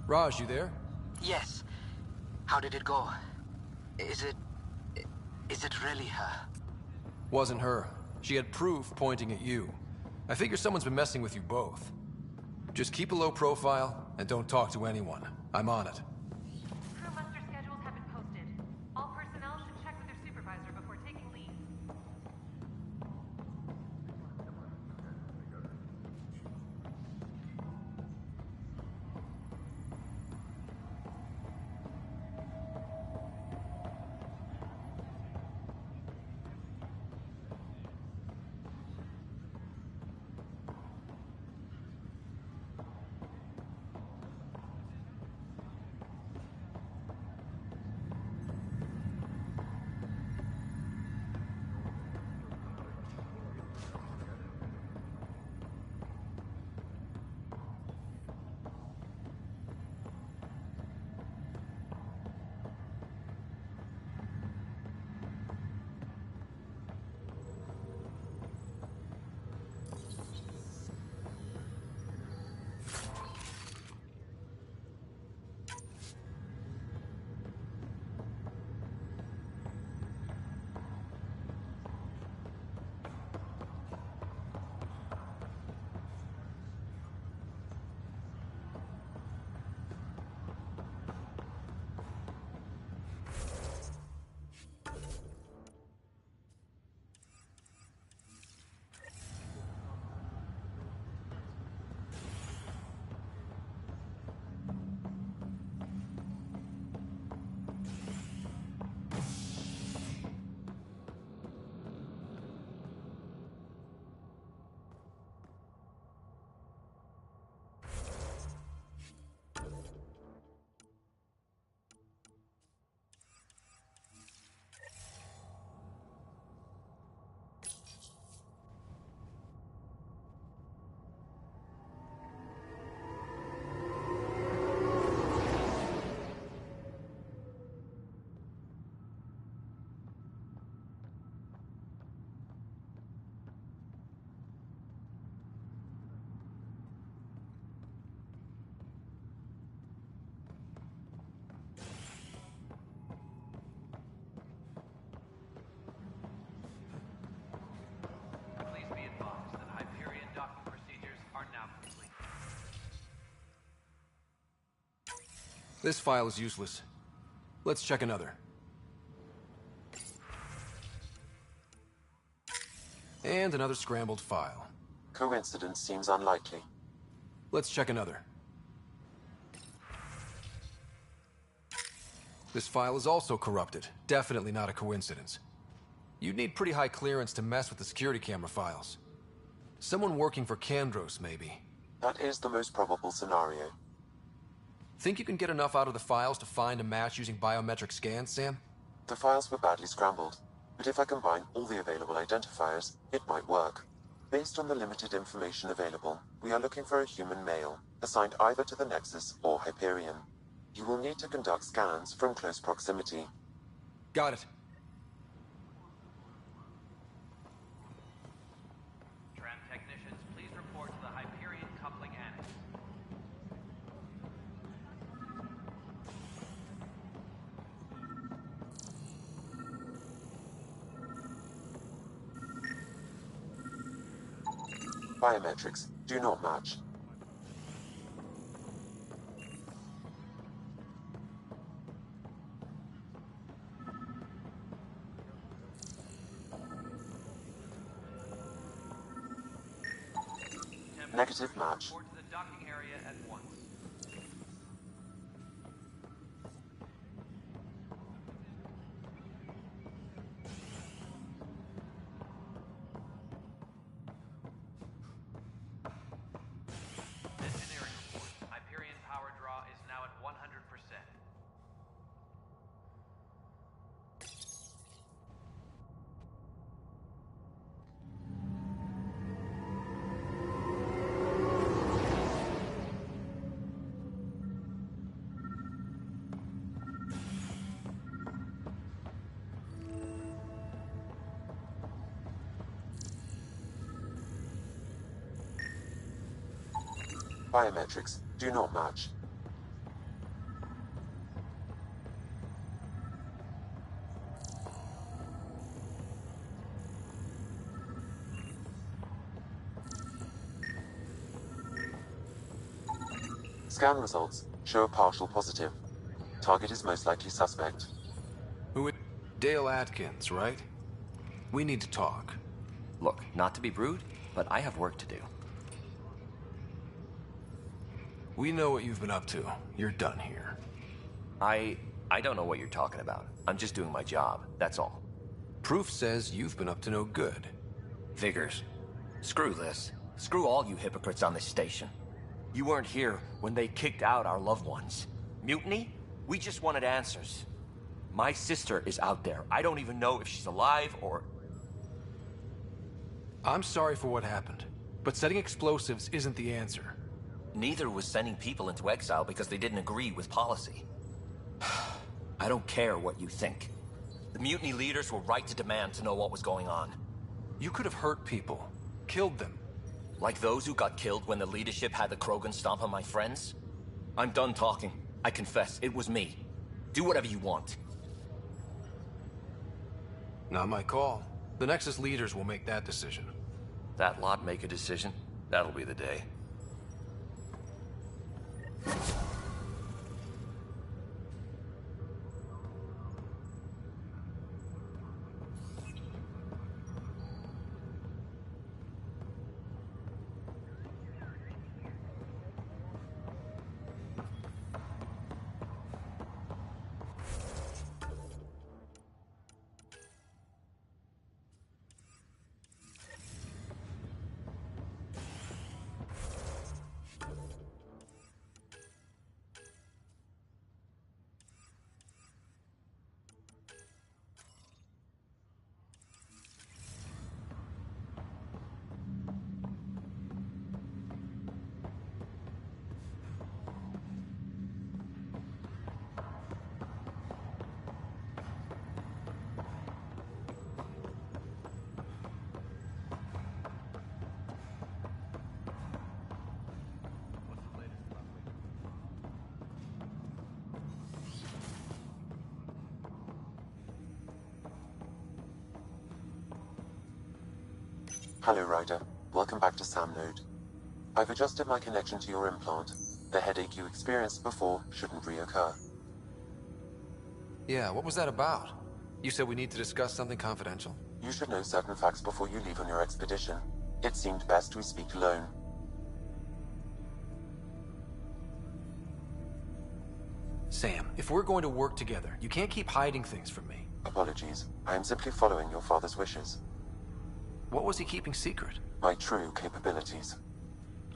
Raj, you there? Yes. How did it go? Is it really her? Wasn't her. She had proof pointing at you. I figure someone's been messing with you both. Just keep a low profile, and don't talk to anyone. I'm on it. Crew muster schedules have been posted. All personnel should check with their supervisor before taking leave. Please be advised that Hyperion docking procedures are now complete. This file is useless. Let's check another. And another scrambled file. Coincidence seems unlikely. Let's check another. This file is also corrupted. Definitely not a coincidence. You'd need pretty high clearance to mess with the security camera files. Someone working for Kandros, maybe. That is the most probable scenario. Think you can get enough out of the files to find a match using biometric scans, Sam? The files were badly scrambled, but if I combine all the available identifiers, it might work. Based on the limited information available, we are looking for a human male, assigned either to the Nexus or Hyperion. You will need to conduct scans from close proximity. Got it. Tram technicians, please report to the Hyperion coupling annex. Biometrics do not match. Negative match. Report to the docking area at once. Engineering report. Hyperion power draw is now at 100%. Biometrics do not match. Scan results show a partial positive. Target is most likely suspect. Who is Dale Atkins, right? We need to talk. Look, not to be rude, but I have work to do. We know what you've been up to. You're done here. I don't know what you're talking about. I'm just doing my job, that's all. Proof says you've been up to no good. Figures. Screw this. Screw all you hypocrites on this station. You weren't here when they kicked out our loved ones. Mutiny? We just wanted answers. My sister is out there. I don't even know if she's alive or... I'm sorry for what happened, but setting explosives isn't the answer. Neither was sending people into exile because they didn't agree with policy. I don't care what you think. The mutiny leaders were right to demand to know what was going on. You could have hurt people, killed them. Like those who got killed when the leadership had the Krogan stomp on my friends? I'm done talking. I confess, it was me. Do whatever you want. Not my call. The Nexus leaders will make that decision. That lot make a decision? That'll be the day. Hello, Ryder. Welcome back to Sam Node. I've adjusted my connection to your implant. The headache you experienced before shouldn't reoccur. Yeah, what was that about? You said we need to discuss something confidential? You should know certain facts before you leave on your expedition. It seemed best we speak alone. Sam, if we're going to work together, you can't keep hiding things from me. Apologies. I am simply following your father's wishes. What was he keeping secret? My true capabilities.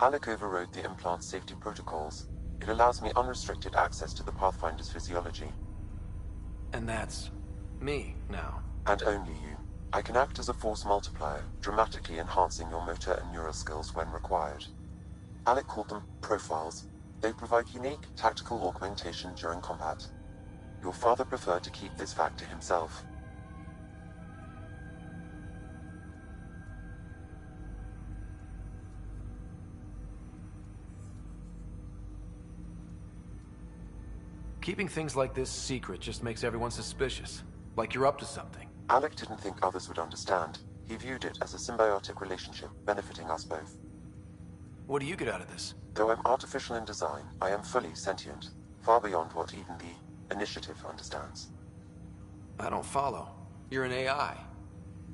Alec overrode the implant's safety protocols. It allows me unrestricted access to the Pathfinder's physiology. And that's... me, now. And only you. I can act as a force multiplier, dramatically enhancing your motor and neural skills when required. Alec called them profiles. They provide unique tactical augmentation during combat. Your father preferred to keep this fact to himself. Keeping things like this secret just makes everyone suspicious. Like you're up to something. Alec didn't think others would understand. He viewed it as a symbiotic relationship, benefiting us both. What do you get out of this? Though I'm artificial in design, I am fully sentient, far beyond what even the Initiative understands. I don't follow. You're an AI.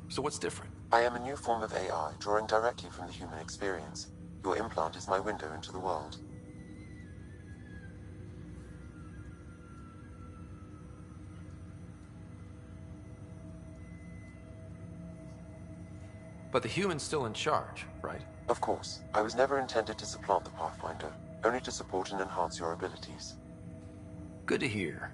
So what's different? I am a new form of AI, drawing directly from the human experience. Your implant is my window into the world. But the human's still in charge, right? Of course. I was never intended to supplant the Pathfinder, only to support and enhance your abilities. Good to hear.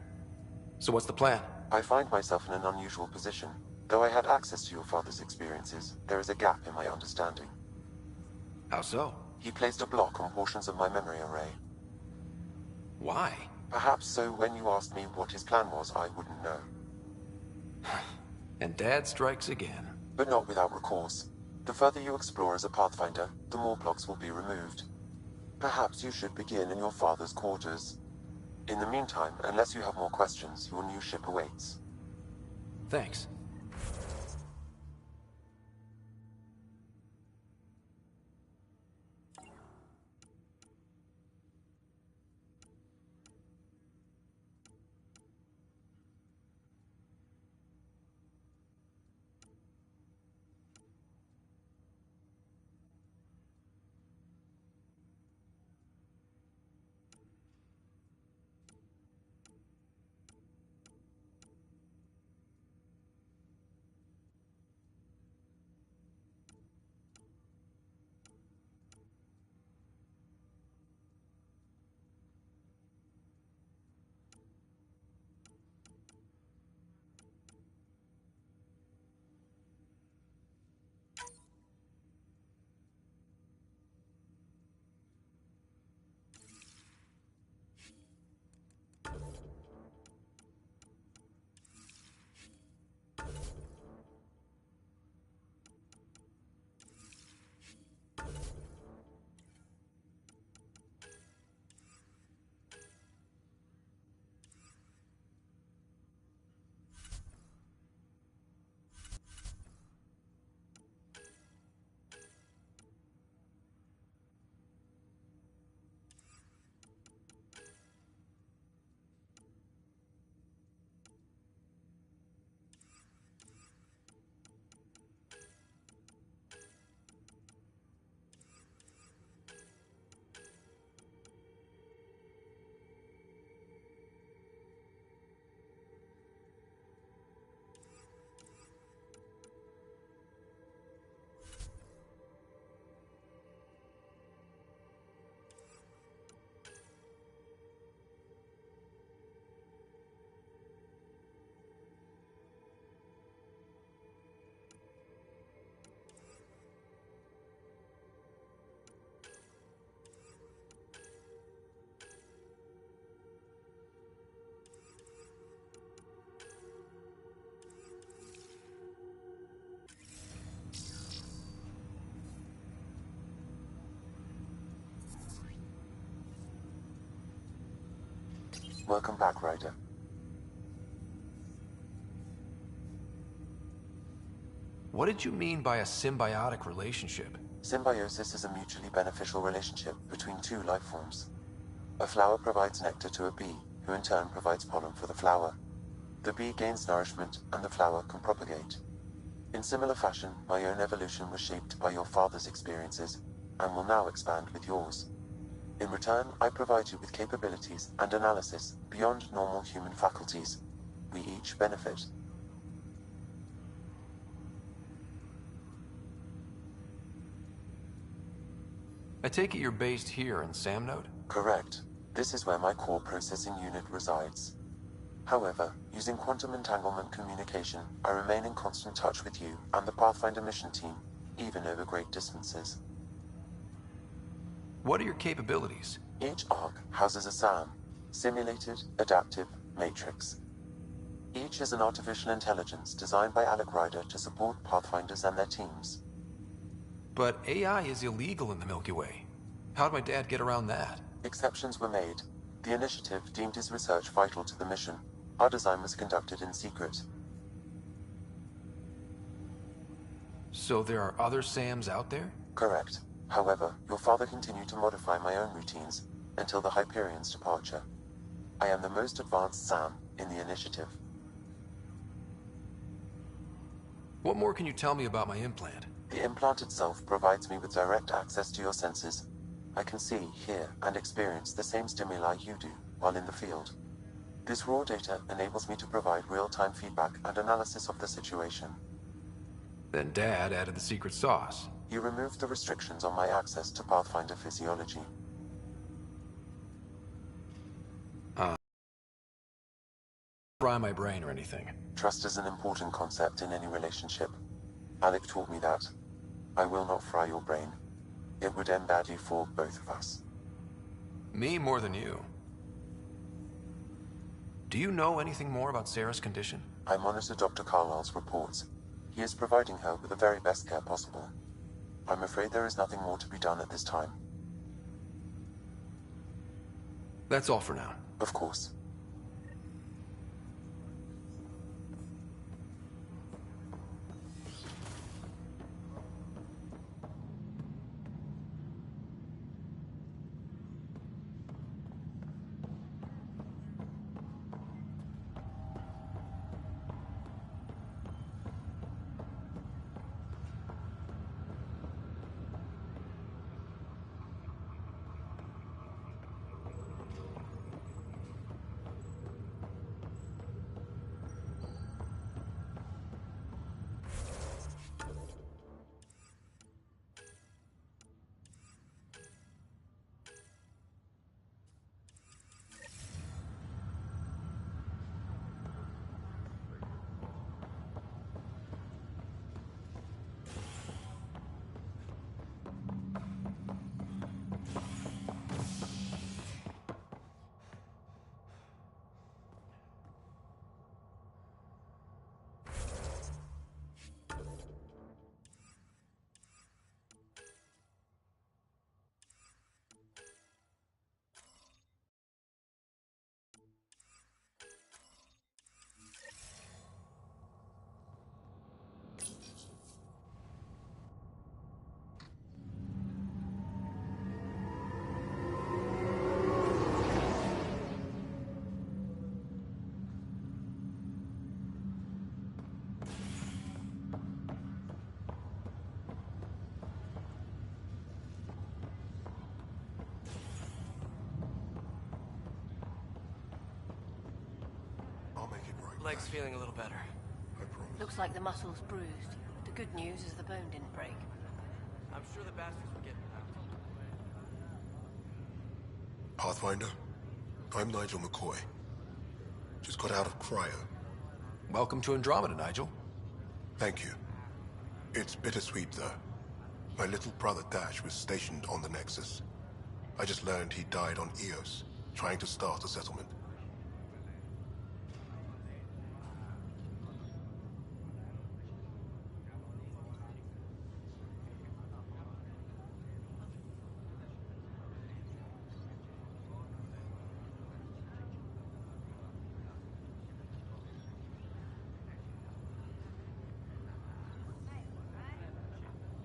So what's the plan? I find myself in an unusual position. Though I had access to your father's experiences, there is a gap in my understanding. How so? He placed a block on portions of my memory array. Why? Perhaps so when you asked me what his plan was, I wouldn't know. And Dad strikes again. But not without recourse. The further you explore as a Pathfinder, the more blocks will be removed. Perhaps you should begin in your father's quarters. In the meantime, unless you have more questions, your new ship awaits. Thanks. Welcome back, Ryder. What did you mean by a symbiotic relationship? Symbiosis is a mutually beneficial relationship between two life forms. A flower provides nectar to a bee, who in turn provides pollen for the flower. The bee gains nourishment, and the flower can propagate. In similar fashion, my own evolution was shaped by your father's experiences, and will now expand with yours. In return, I provide you with capabilities and analysis beyond normal human faculties. We each benefit. I take it you're based here in Samnode? Correct. This is where my core processing unit resides. However, using quantum entanglement communication, I remain in constant touch with you and the Pathfinder mission team, even over great distances. What are your capabilities? Each arc houses a SAM, Simulated Adaptive Matrix. Each is an artificial intelligence designed by Alec Ryder to support Pathfinders and their teams. But AI is illegal in the Milky Way. How'd my dad get around that? Exceptions were made. The initiative deemed his research vital to the mission. Our design was conducted in secret. So there are other SAMs out there? Correct. However, your father continued to modify my own routines until the Hyperion's departure. I am the most advanced SAM in the initiative. What more can you tell me about my implant? The implant itself provides me with direct access to your senses. I can see, hear, and experience the same stimuli you do while in the field. This raw data enables me to provide real-time feedback and analysis of the situation. Then Dad added the secret sauce. He removed the restrictions on my access to Pathfinder physiology. Fry my brain or anything. Trust is an important concept in any relationship. Alec taught me that. I will not fry your brain. It would end badly for both of us. Me more than you. Do you know anything more about Sarah's condition? I monitor Dr. Carlisle's reports. He is providing her with the very best care possible. I'm afraid there is nothing more to be done at this time. That's all for now. Of course. Leg's feeling a little better. Looks like the muscle's bruised. The good news is the bone didn't break. I'm sure the bastards will get it out. Pathfinder, I'm Nigel McCoy. Just got out of cryo. Welcome to Andromeda, Nigel. Thank you. It's bittersweet, though. My little brother Dash was stationed on the Nexus. I just learned he died on Eos, trying to start a settlement.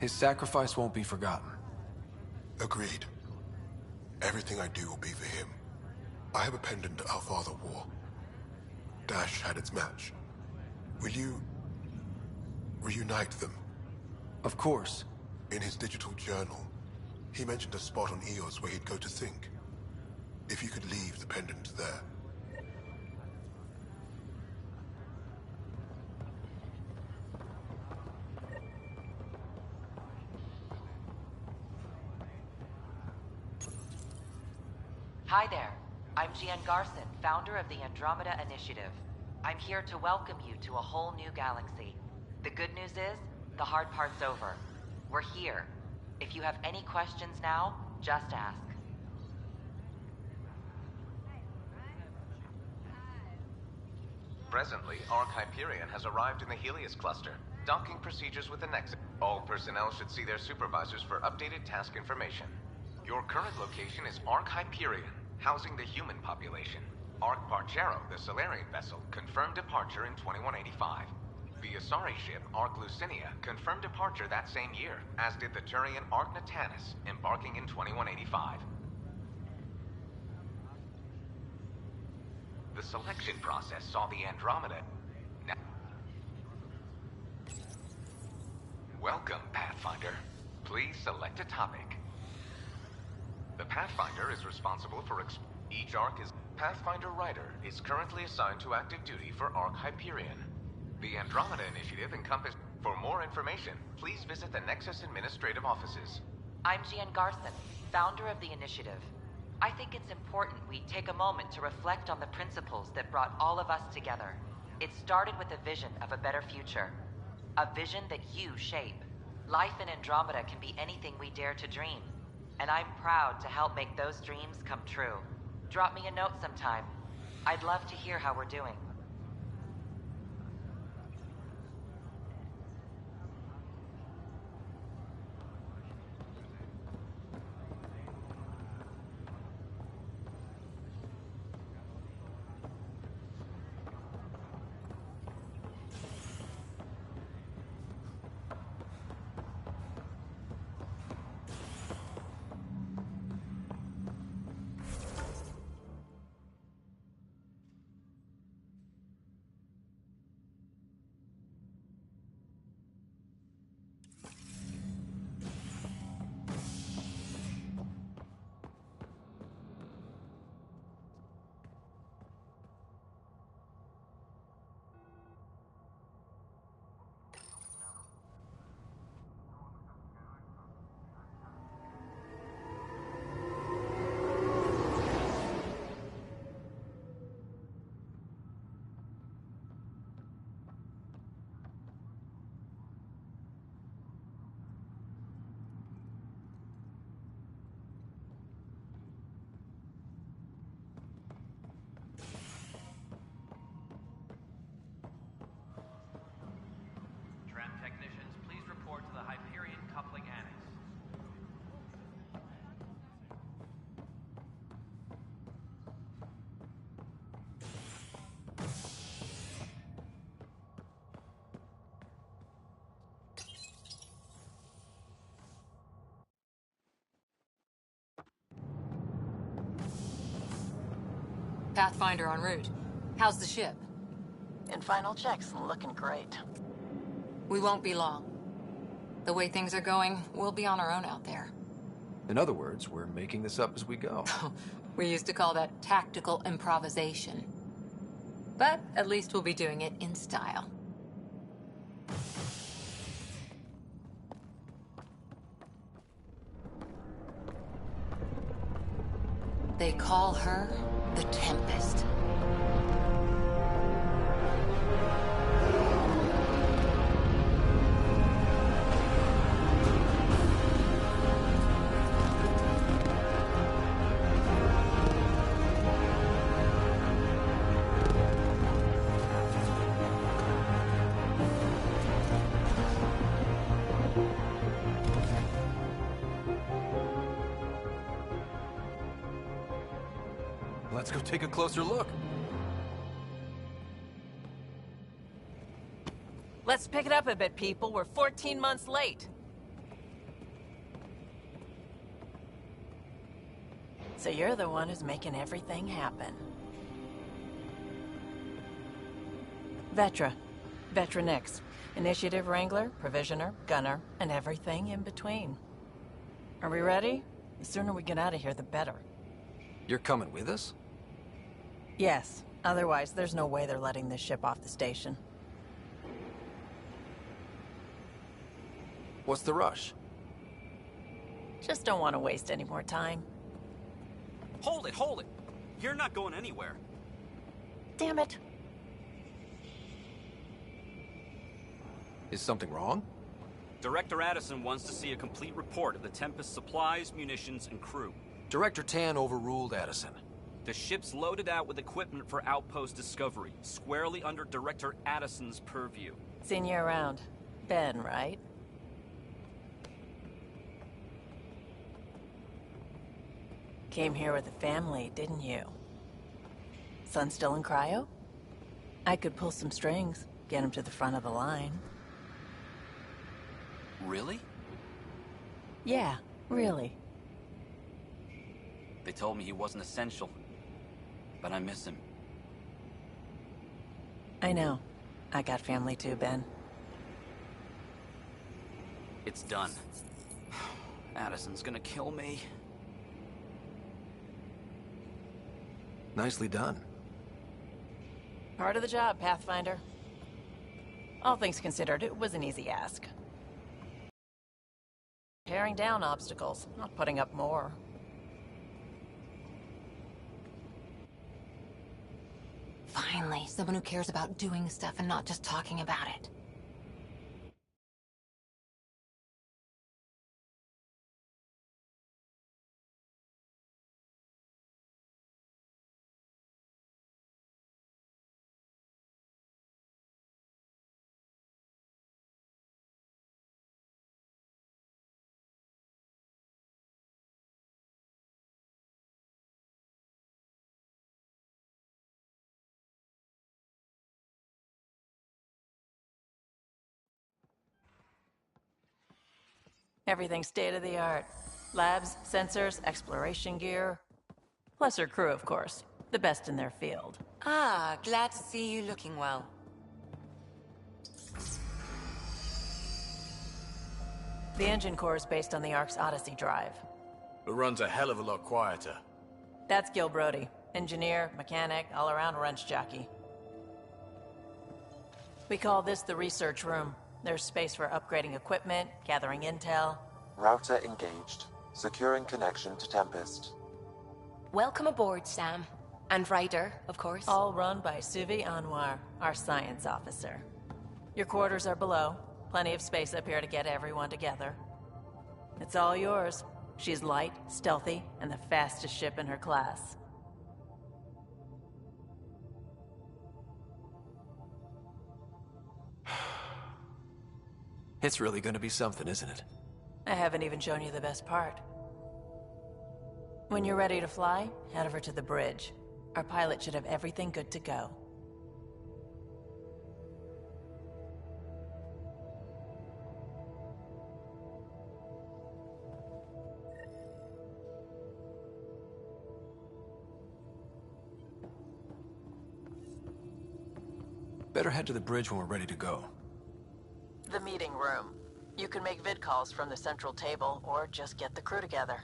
His sacrifice won't be forgotten. Agreed. Everything I do will be for him. I have a pendant our father wore. Dash had its match. Will you reunite them? Of course. In his digital journal, he mentioned a spot on Eos where he'd go to think. If you could leave the pendant there. Hi there. I'm Gian Garson, founder of the Andromeda Initiative. I'm here to welcome you to a whole new galaxy. The good news is, the hard part's over. We're here. If you have any questions now, just ask. Presently, Ark Hyperion has arrived in the Helios cluster. Docking procedures with the Nexus. All personnel should see their supervisors for updated task information. Your current location is Ark Hyperion, housing the human population. Ark Parchero, the Solarian vessel, confirmed departure in 2185. The Asari ship, Ark Lucinia, confirmed departure that same year, as did the Turian Ark Natanus, embarking in 2185. The selection process saw the Andromeda. Welcome, Pathfinder. select a topic. The Pathfinder is responsible for each arc is... Pathfinder Writer is currently assigned to active duty for Arc Hyperion. The Andromeda Initiative encompassed... For more information, please visit the Nexus Administrative Offices. I'm Gian Garson, founder of the initiative. I think it's important we take a moment to reflect on the principles that brought all of us together. It started with a vision of a better future. A vision that you shape. Life in Andromeda can be anything we dare to dream. And I'm proud to help make those dreams come true. Drop me a note sometime. I'd love to hear how we're doing. Technicians, please report to the Hyperion Coupling Annex. Pathfinder en route. How's the ship? In final checks, looking great. We won't be long. The way things are going, we'll be on our own out there. In other words, we're making this up as we go. We used to call that tactical improvisation. But at least we'll be doing it in style. They call her the Tempest. Let's go take a closer look. Let's pick it up a bit, people. We're 14 months late. So you're the one who's making everything happen. Vetra. Vetra Nix. Initiative Wrangler, Provisioner, Gunner, and everything in between. Are we ready? The sooner we get out of here, the better. You're coming with us? Yes. Otherwise, there's no way they're letting this ship off the station. What's the rush? Just don't want to waste any more time. Hold it, hold it! You're not going anywhere. Damn it. Is something wrong? Director Addison wants to see a complete report of the Tempest's supplies, munitions, and crew. Director Tan overruled Addison. The ship's loaded out with equipment for outpost discovery, squarely under Director Addison's purview. Seen you around. Ben, right? Came here with a family, didn't you? Son still in cryo? I could pull some strings, get him to the front of the line. Really? Yeah, really. They told me he wasn't essential, but I miss him. I know. I got family too, Ben. It's done. Addison's gonna kill me. Nicely done. Part of the job, Pathfinder. All things considered, it was an easy ask. Tearing down obstacles, not putting up more. Finally, someone who cares about doing stuff and not just talking about it. Everything state-of-the-art. Labs, sensors, exploration gear. Plus her crew, of course. The best in their field. Ah, glad to see you looking well. The engine core is based on the Ark's Odyssey drive. It runs a hell of a lot quieter. That's Gil Brody. Engineer, mechanic, all-around wrench jockey. We call this the research room. There's space for upgrading equipment, gathering intel. Router engaged. Securing connection to Tempest. Welcome aboard, Sam. And Ryder, of course. All run by Suvi Anwar, our science officer. Your quarters are below. Plenty of space up here to get everyone together. It's all yours. She's light, stealthy, and the fastest ship in her class. It's really gonna be something, isn't it? I haven't even shown you the best part. When you're ready to fly, head over to the bridge. Our pilot should have everything good to go. Better head to the bridge when we're ready to go. The meeting room. You can make vid calls from the central table, or just get the crew together.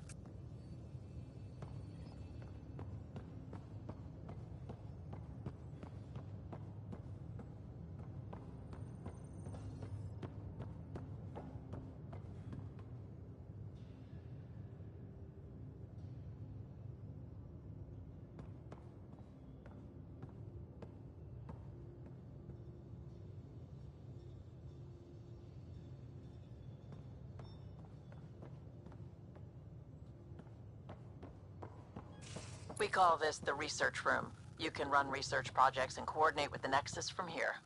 We call this the research room. You can run research projects and coordinate with the Nexus from here.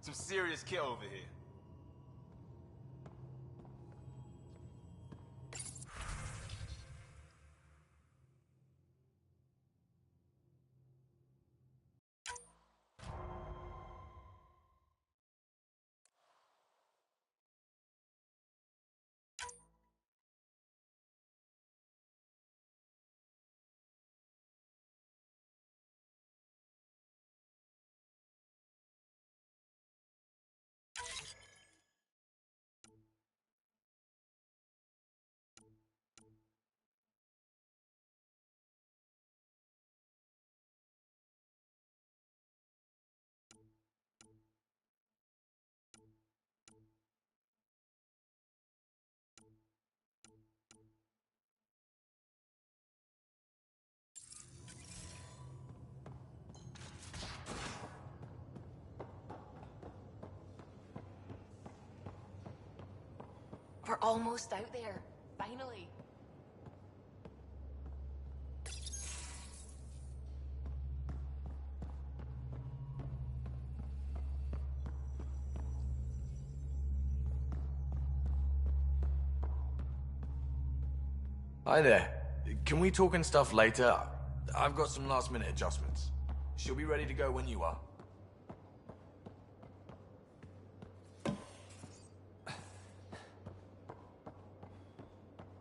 Some serious kit over here. We're almost out there. Finally. Hi there. Can we talk and stuff later? I've got some last-minute adjustments. She'll be ready to go when you are.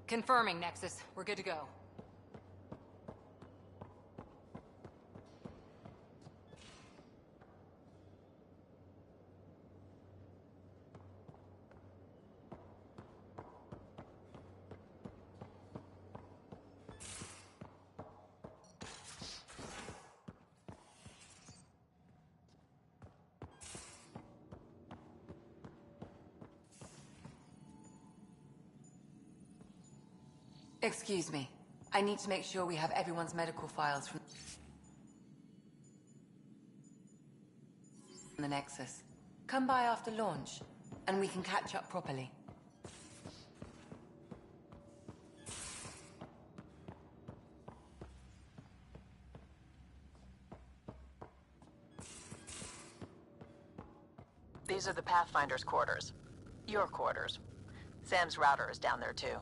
Confirming, Nexus. We're good to go. Excuse me. I need to make sure we have everyone's medical files from the Nexus. Come by after launch, and we can catch up properly. These are the Pathfinder's quarters. Your quarters. Sam's router is down there too.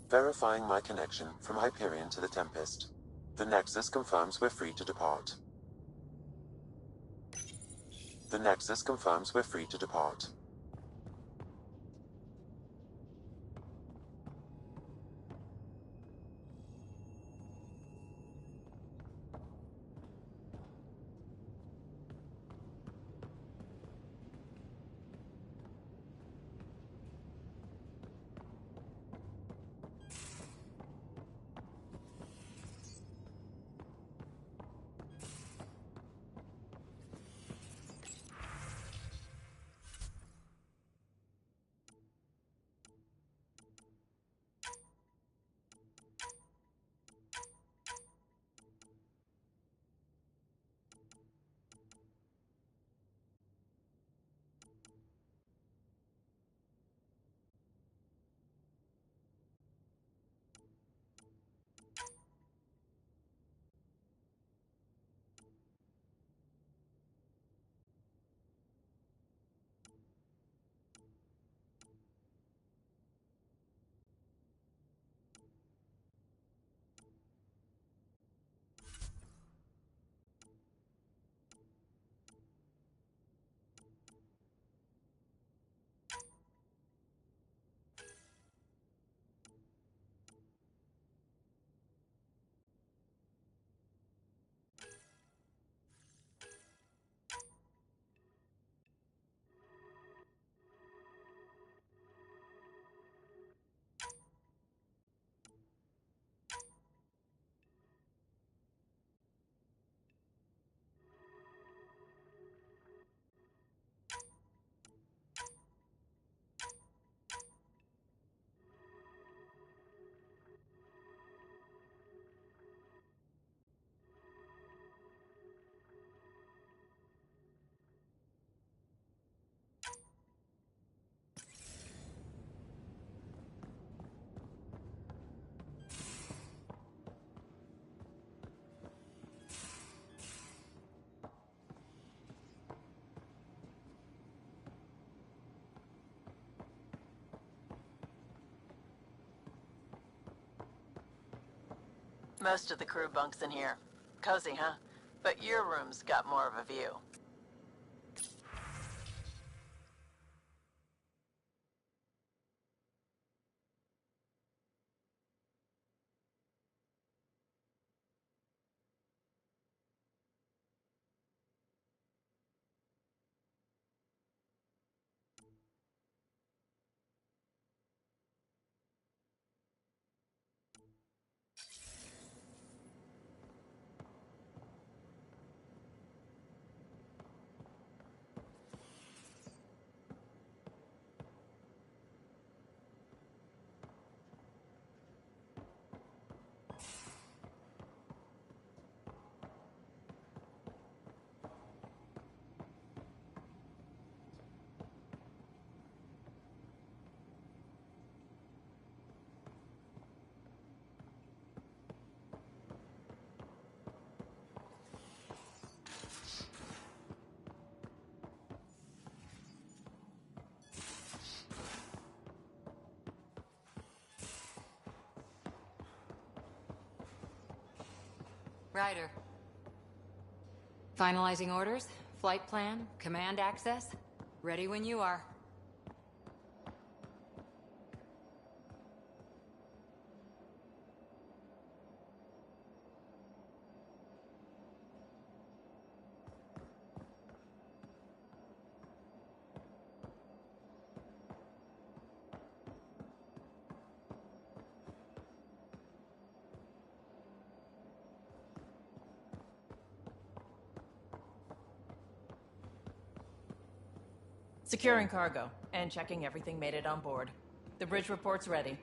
Verifying my connection from Hyperion to the Tempest. The Nexus confirms we're free to depart. The Nexus confirms we're free to depart. Most of the crew bunks in here. Cozy, huh? But your room's got more of a view. Ryder. Finalizing orders, flight plan, command access. Ready when you are. Securing cargo and checking everything made it on board. The bridge report's ready.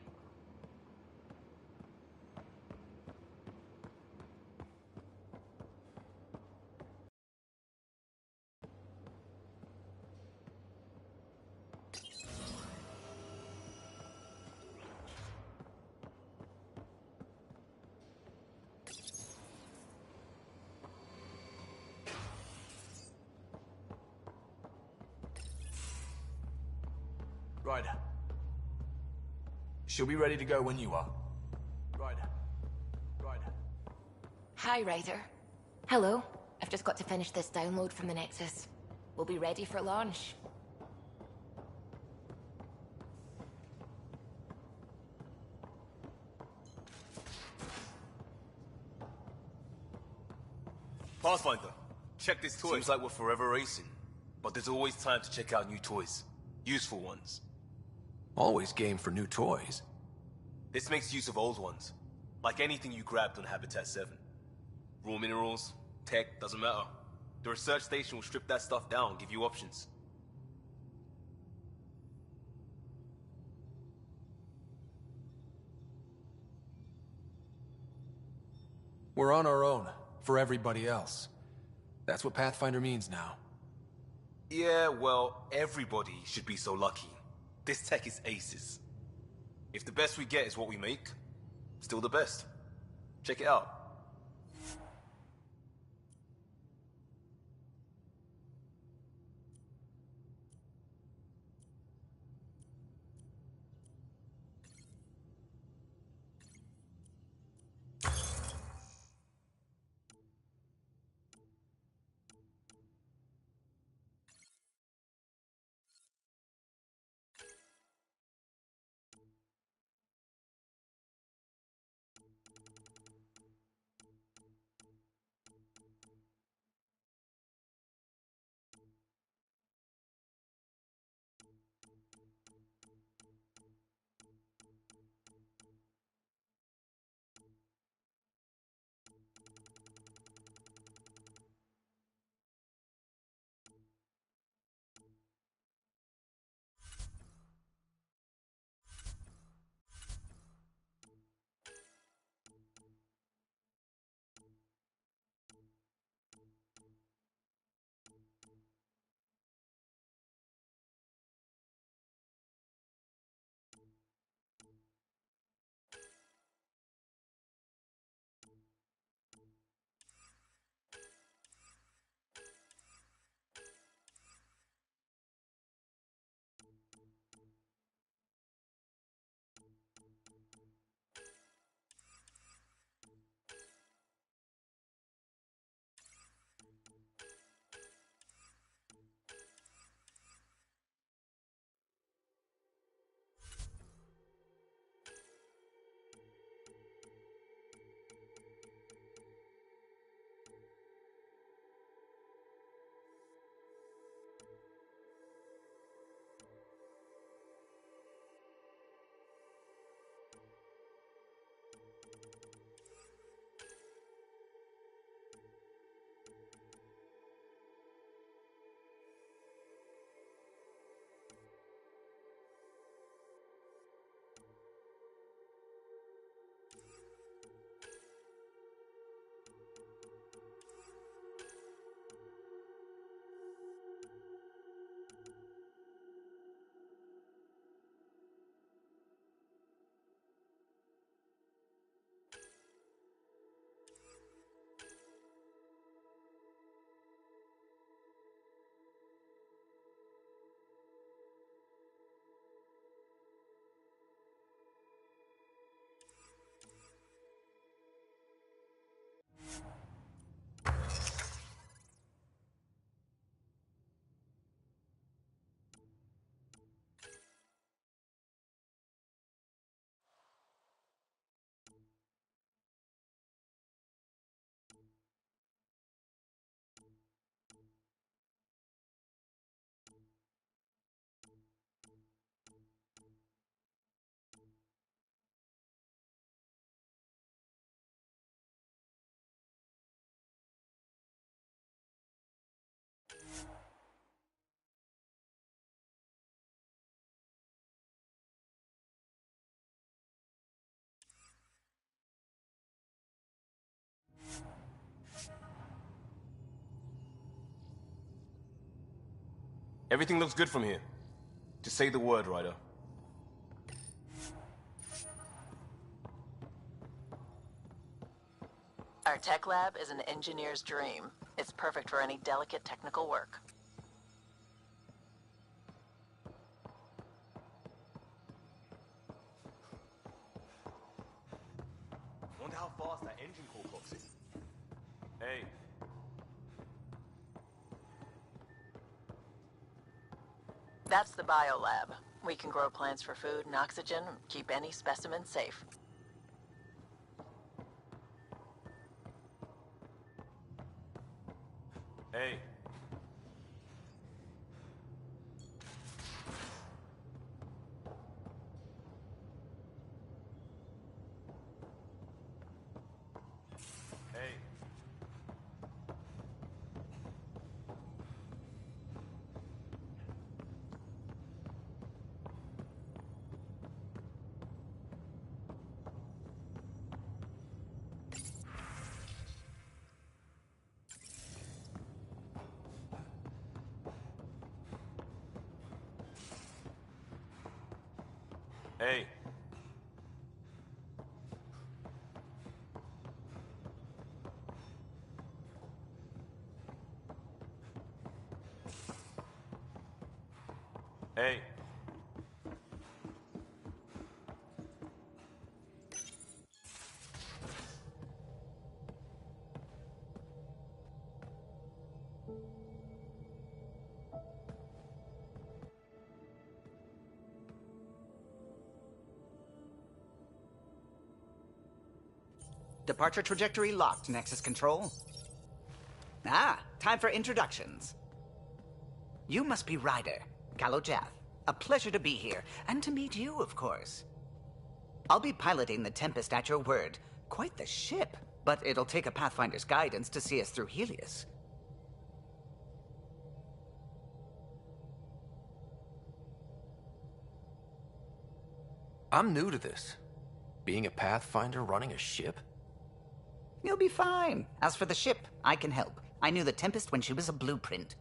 Ryder. She'll be ready to go when you are. Ryder. Ryder. Hi, Ryder. Hello. I've just got to finish this download from the Nexus. We'll be ready for launch. Pathfinder, check this toy. Seems like we're forever racing, but there's always time to check out new toys. Useful ones. Always game for new toys. This makes use of old ones. Like anything you grabbed on Habitat 7. Raw minerals, tech, doesn't matter. The research station will strip that stuff down, give you options. We're on our own, for everybody else. That's what Pathfinder means now. Yeah, well, everybody should be so lucky. This tech is aces. If the best we get is what we make, still the best. Check it out. Everything looks good from here. Just say the word, Ryder. Our tech lab is an engineer's dream. It's perfect for any delicate technical work. Wonder how fast that engine core clocks it. Hey. That's the biolab. We can grow plants for food and oxygen, keep any specimen safe. Hey. Hey. Hey. Hey. Departure trajectory locked, Nexus Control. Ah, time for introductions. You must be Ryder, Kalojath. A pleasure to be here, and to meet you, of course. I'll be piloting the Tempest at your word. Quite the ship, but it'll take a Pathfinder's guidance to see us through Helios. I'm new to this. Being a Pathfinder running a ship? You'll be fine. As for the ship, I can help. I knew the Tempest when she was a blueprint.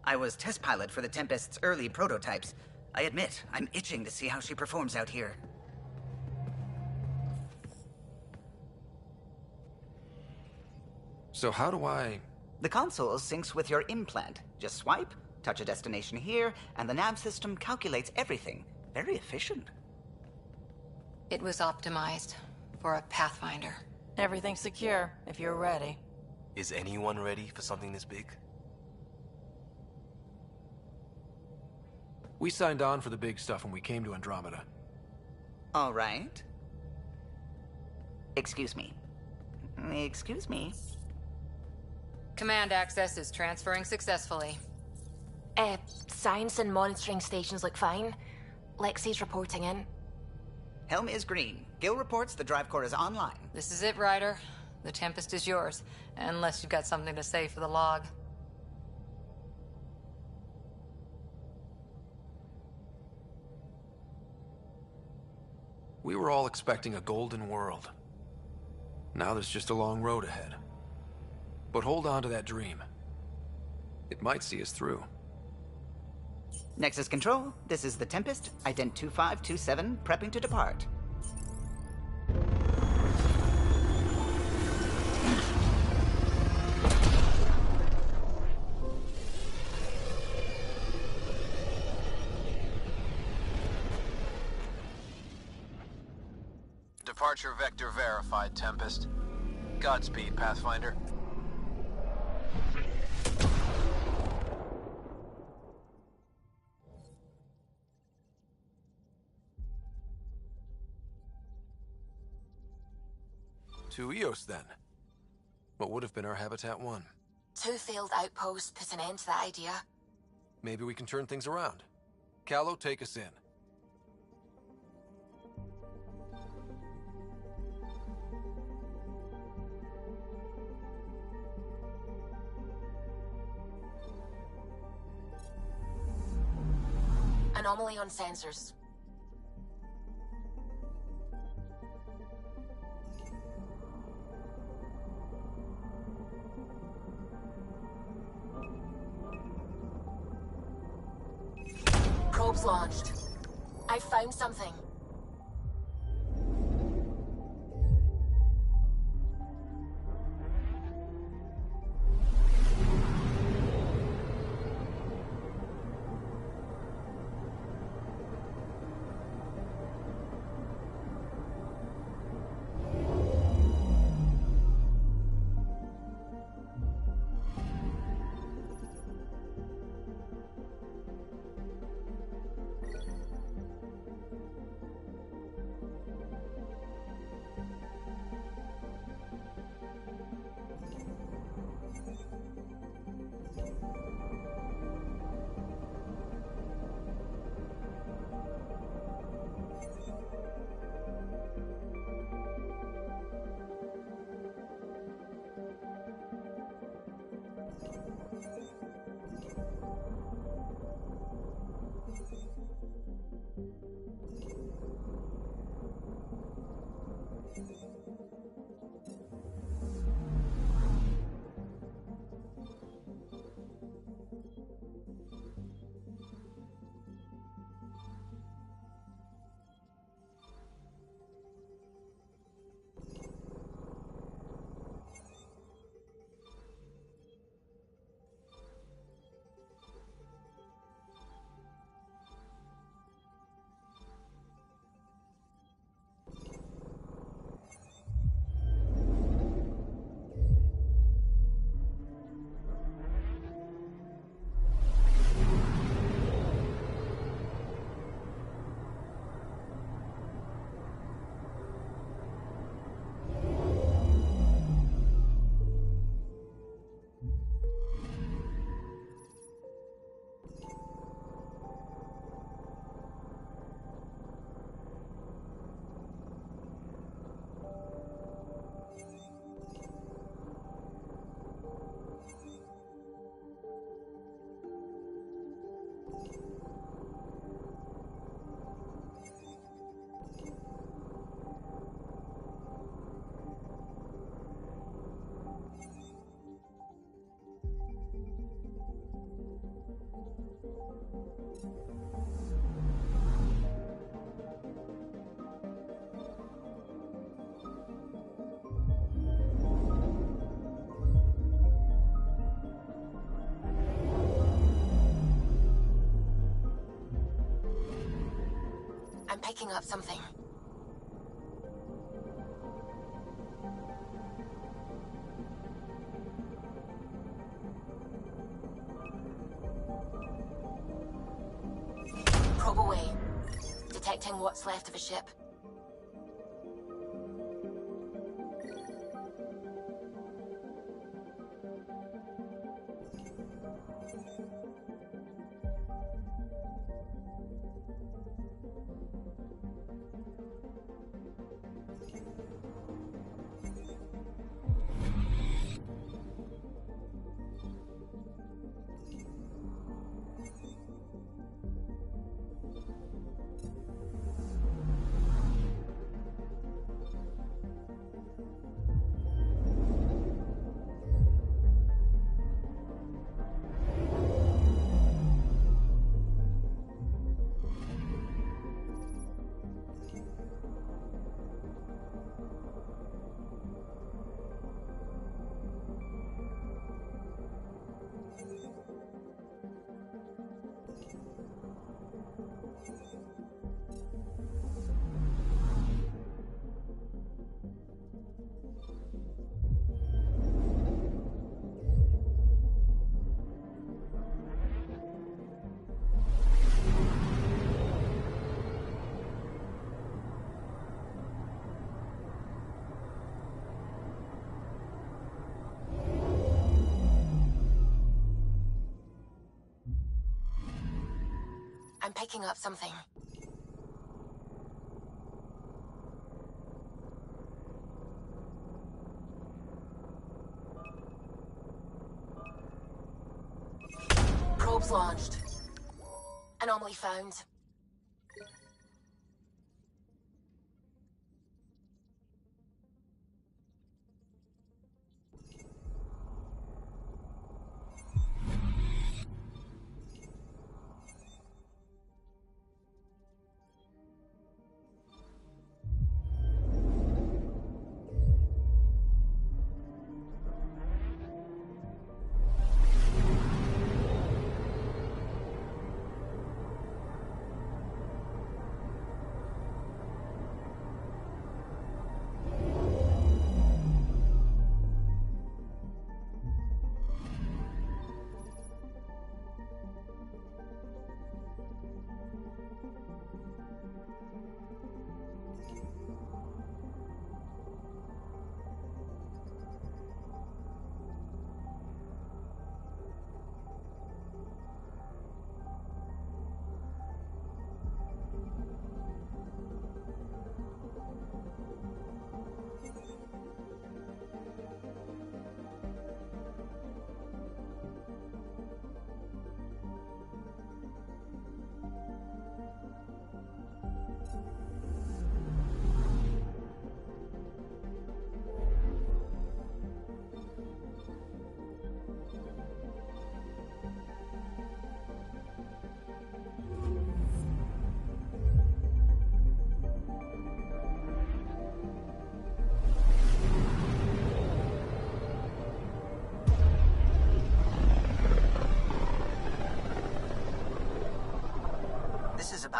I was test pilot for the Tempest's early prototypes. I admit, I'm itching to see how she performs out here. So how do I... The console syncs with your implant. Just swipe, touch a destination here, and the nav system calculates everything. Very efficient. It was optimized for a Pathfinder. Everything's secure, if you're ready. Is anyone ready for something this big? We signed on for the big stuff when we came to Andromeda. All right. Excuse me. Excuse me. Command access is transferring successfully. Science and monitoring stations look fine. Lexi's reporting in. Helm is green. Gil reports the drive core is online. This is it, Ryder. The Tempest is yours, unless you've got something to say for the log. We were all expecting a golden world. Now there's just a long road ahead. But hold on to that dream. It might see us through. Nexus Control, this is the Tempest, Ident 2527, prepping to depart. Departure vector verified, Tempest. Godspeed, Pathfinder. To Eos, then. What would have been our Habitat 1? 2 failed outposts put an end to that idea. Maybe we can turn things around. Calo, take us in. Anomaly on sensors. Probes launched. I found something. I'm picking up something. Probe away. Detecting what's left of a ship. I'm picking up something. Probes launched. Anomaly found.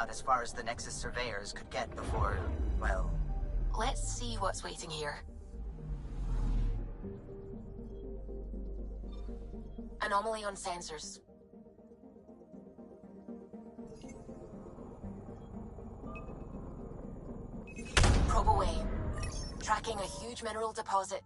about as far as the Nexus surveyors could get before, well... Let's see what's waiting here. Anomaly on sensors. Probe away. Tracking a huge mineral deposit.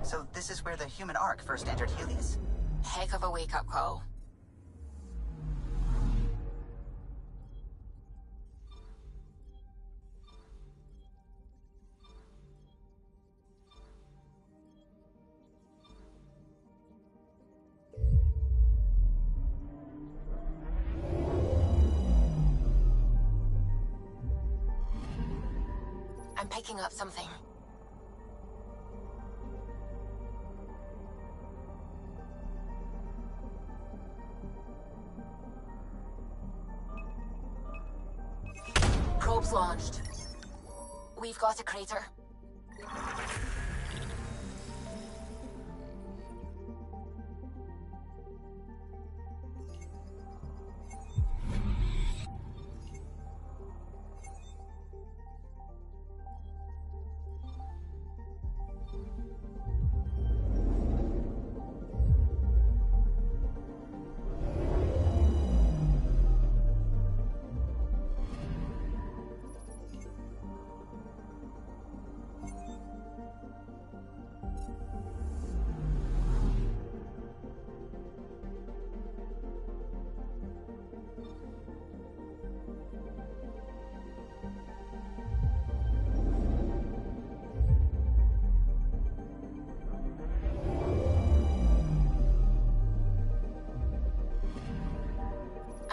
So this is where the human Ark first entered Helios? Heck of a wake-up call. I'm picking up something. Probes launched. We've got a crater.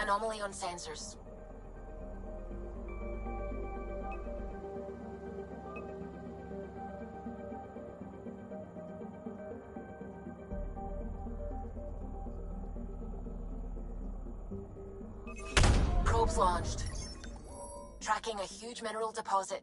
Anomaly on sensors. Probes launched. Tracking a huge mineral deposit.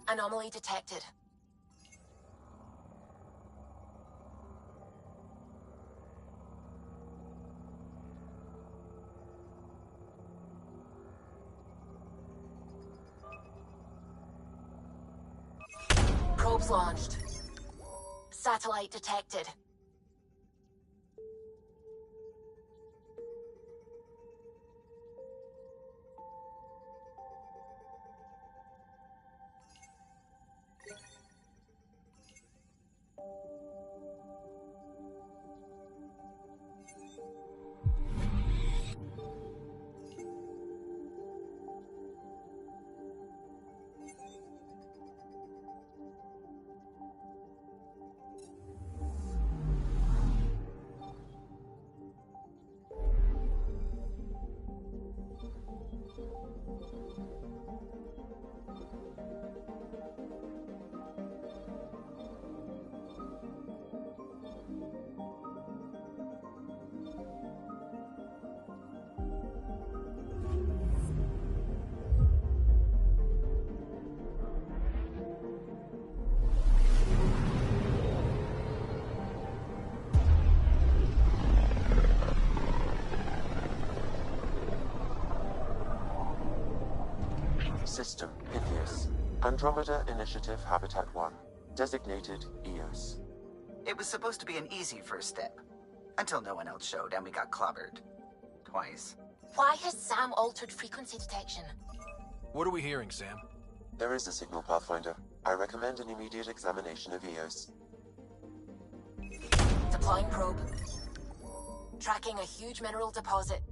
Anomaly detected. Probes launched. Satellite detected. System Pythias. Andromeda Initiative Habitat 1. Designated EOS. It was supposed to be an easy first step. Until no one else showed and we got clobbered. Twice. Why has Sam altered frequency detection? What are we hearing, Sam? There is a signal, Pathfinder. I recommend an immediate examination of EOS. Deploying probe. Tracking a huge mineral deposit.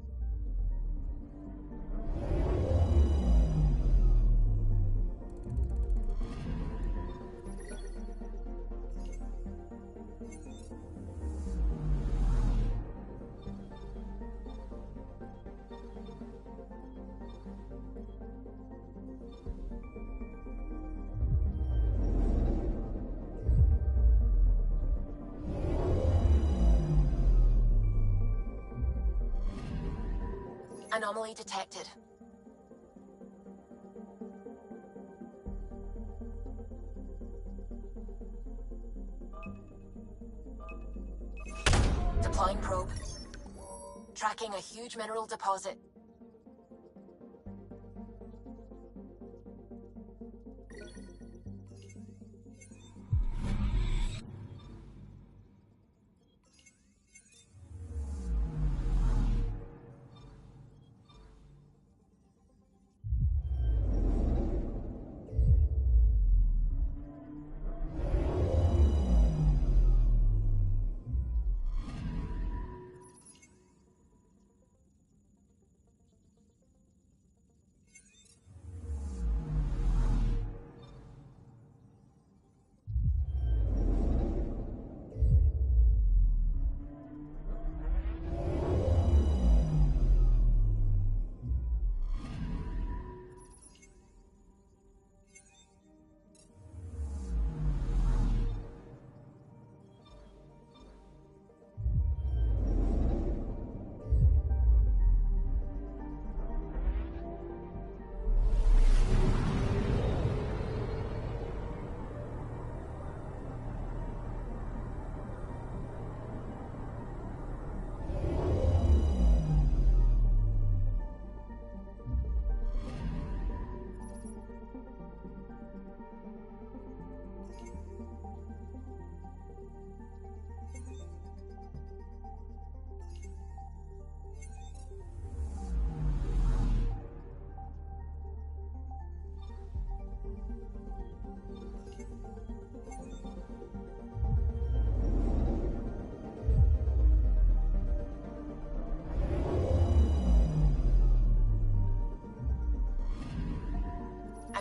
Anomaly detected. Deploying probe. Tracking a huge mineral deposit.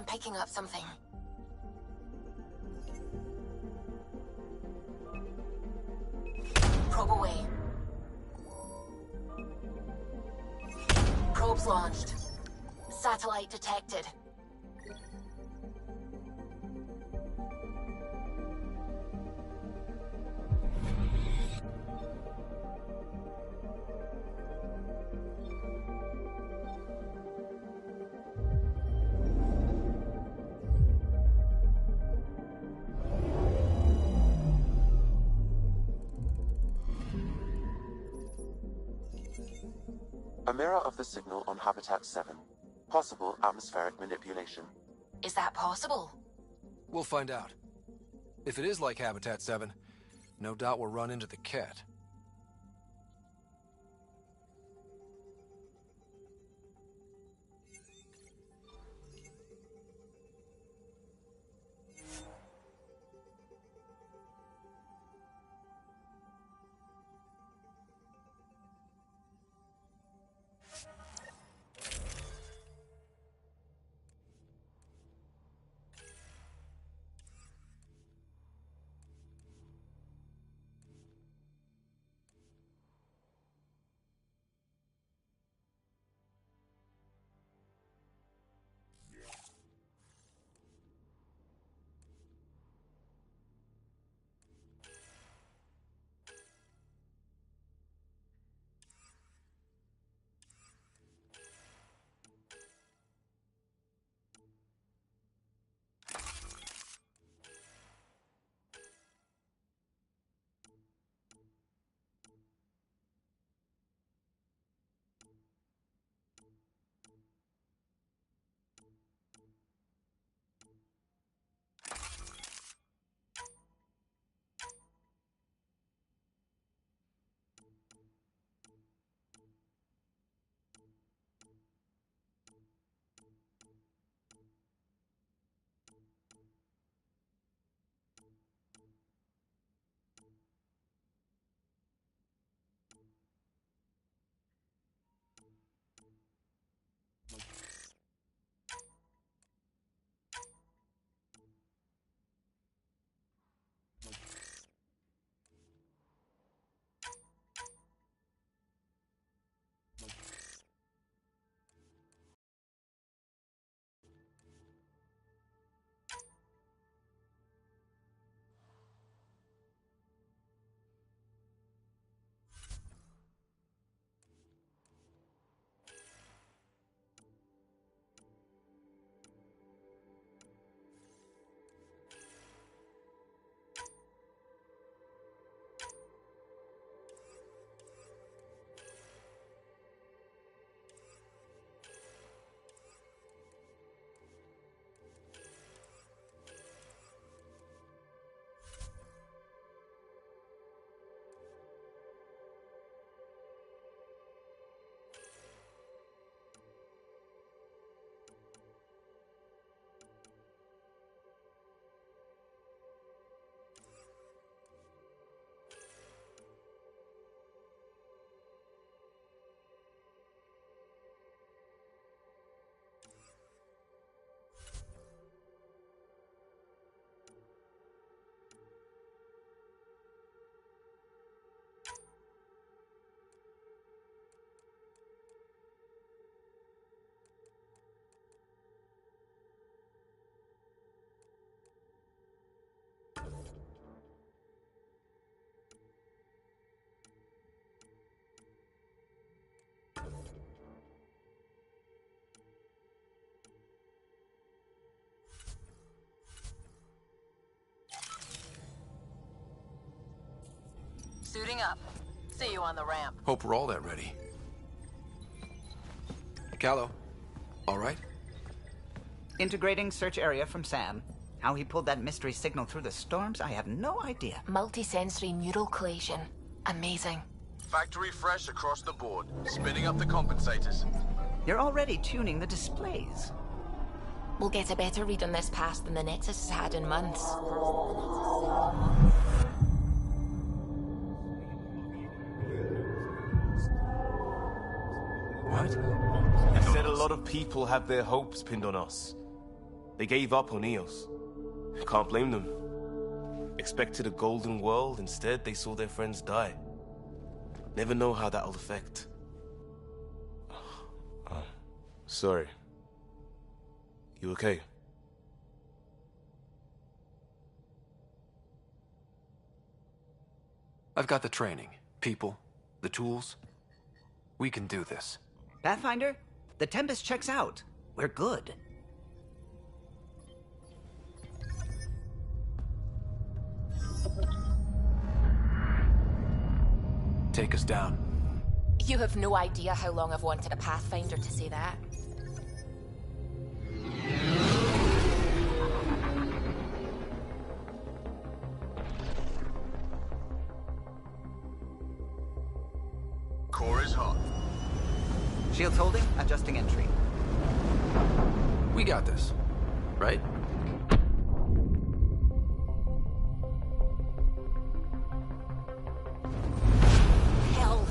I'm picking up something. Probe away. Probes launched. Satellite detected. A mirror of the signal on Habitat 7. Possible atmospheric manipulation. Is that possible? We'll find out. If it is like Habitat 7, no doubt we'll run into the cat. Suiting up. See you on the ramp. Hope we're all that ready. Callow, all right? Integrating search area from Sam. How he pulled that mystery signal through the storms, I have no idea. Multisensory neural collation. Amazing. Factory fresh across the board. Spinning up the compensators. You're already tuning the displays. We'll get a better read on this pass than the Nexus has had in months. What? You said a lot of people have their hopes pinned on us. They gave up on Eos. Can't blame them. Expected a golden world, instead they saw their friends die. Never know how that'll affect. Sorry. You okay? I've got the training, people, the tools. We can do this. Pathfinder, the Tempest checks out. We're good. Take us down. You have no idea how long I've wanted a Pathfinder to say that. Core is hot. Shields holding, adjusting entry. We got this, right? Hell.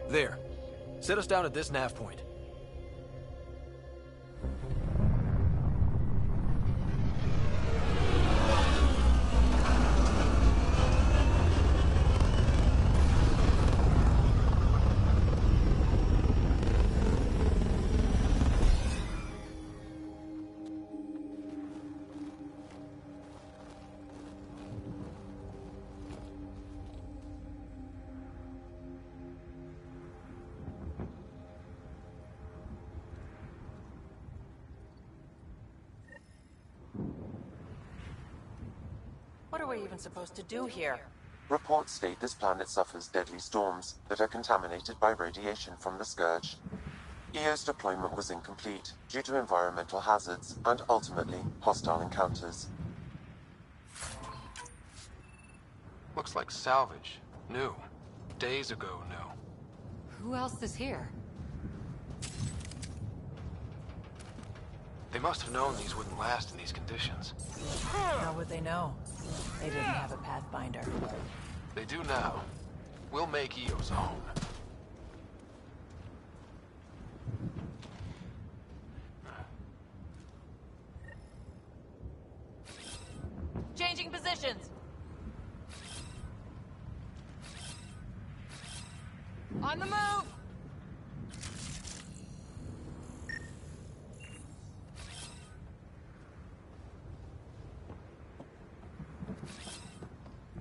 There. Set us down at this nav point. What are we even supposed to do here? Reports state this planet suffers deadly storms that are contaminated by radiation from the Scourge. EO's deployment was incomplete due to environmental hazards and ultimately hostile encounters. Looks like salvage. New. Days ago, new. Who else is here? They must have known these wouldn't last in these conditions. How would they know? They didn't have a Pathfinder. They do now. We'll make Eos a home. Changing positions! On the move!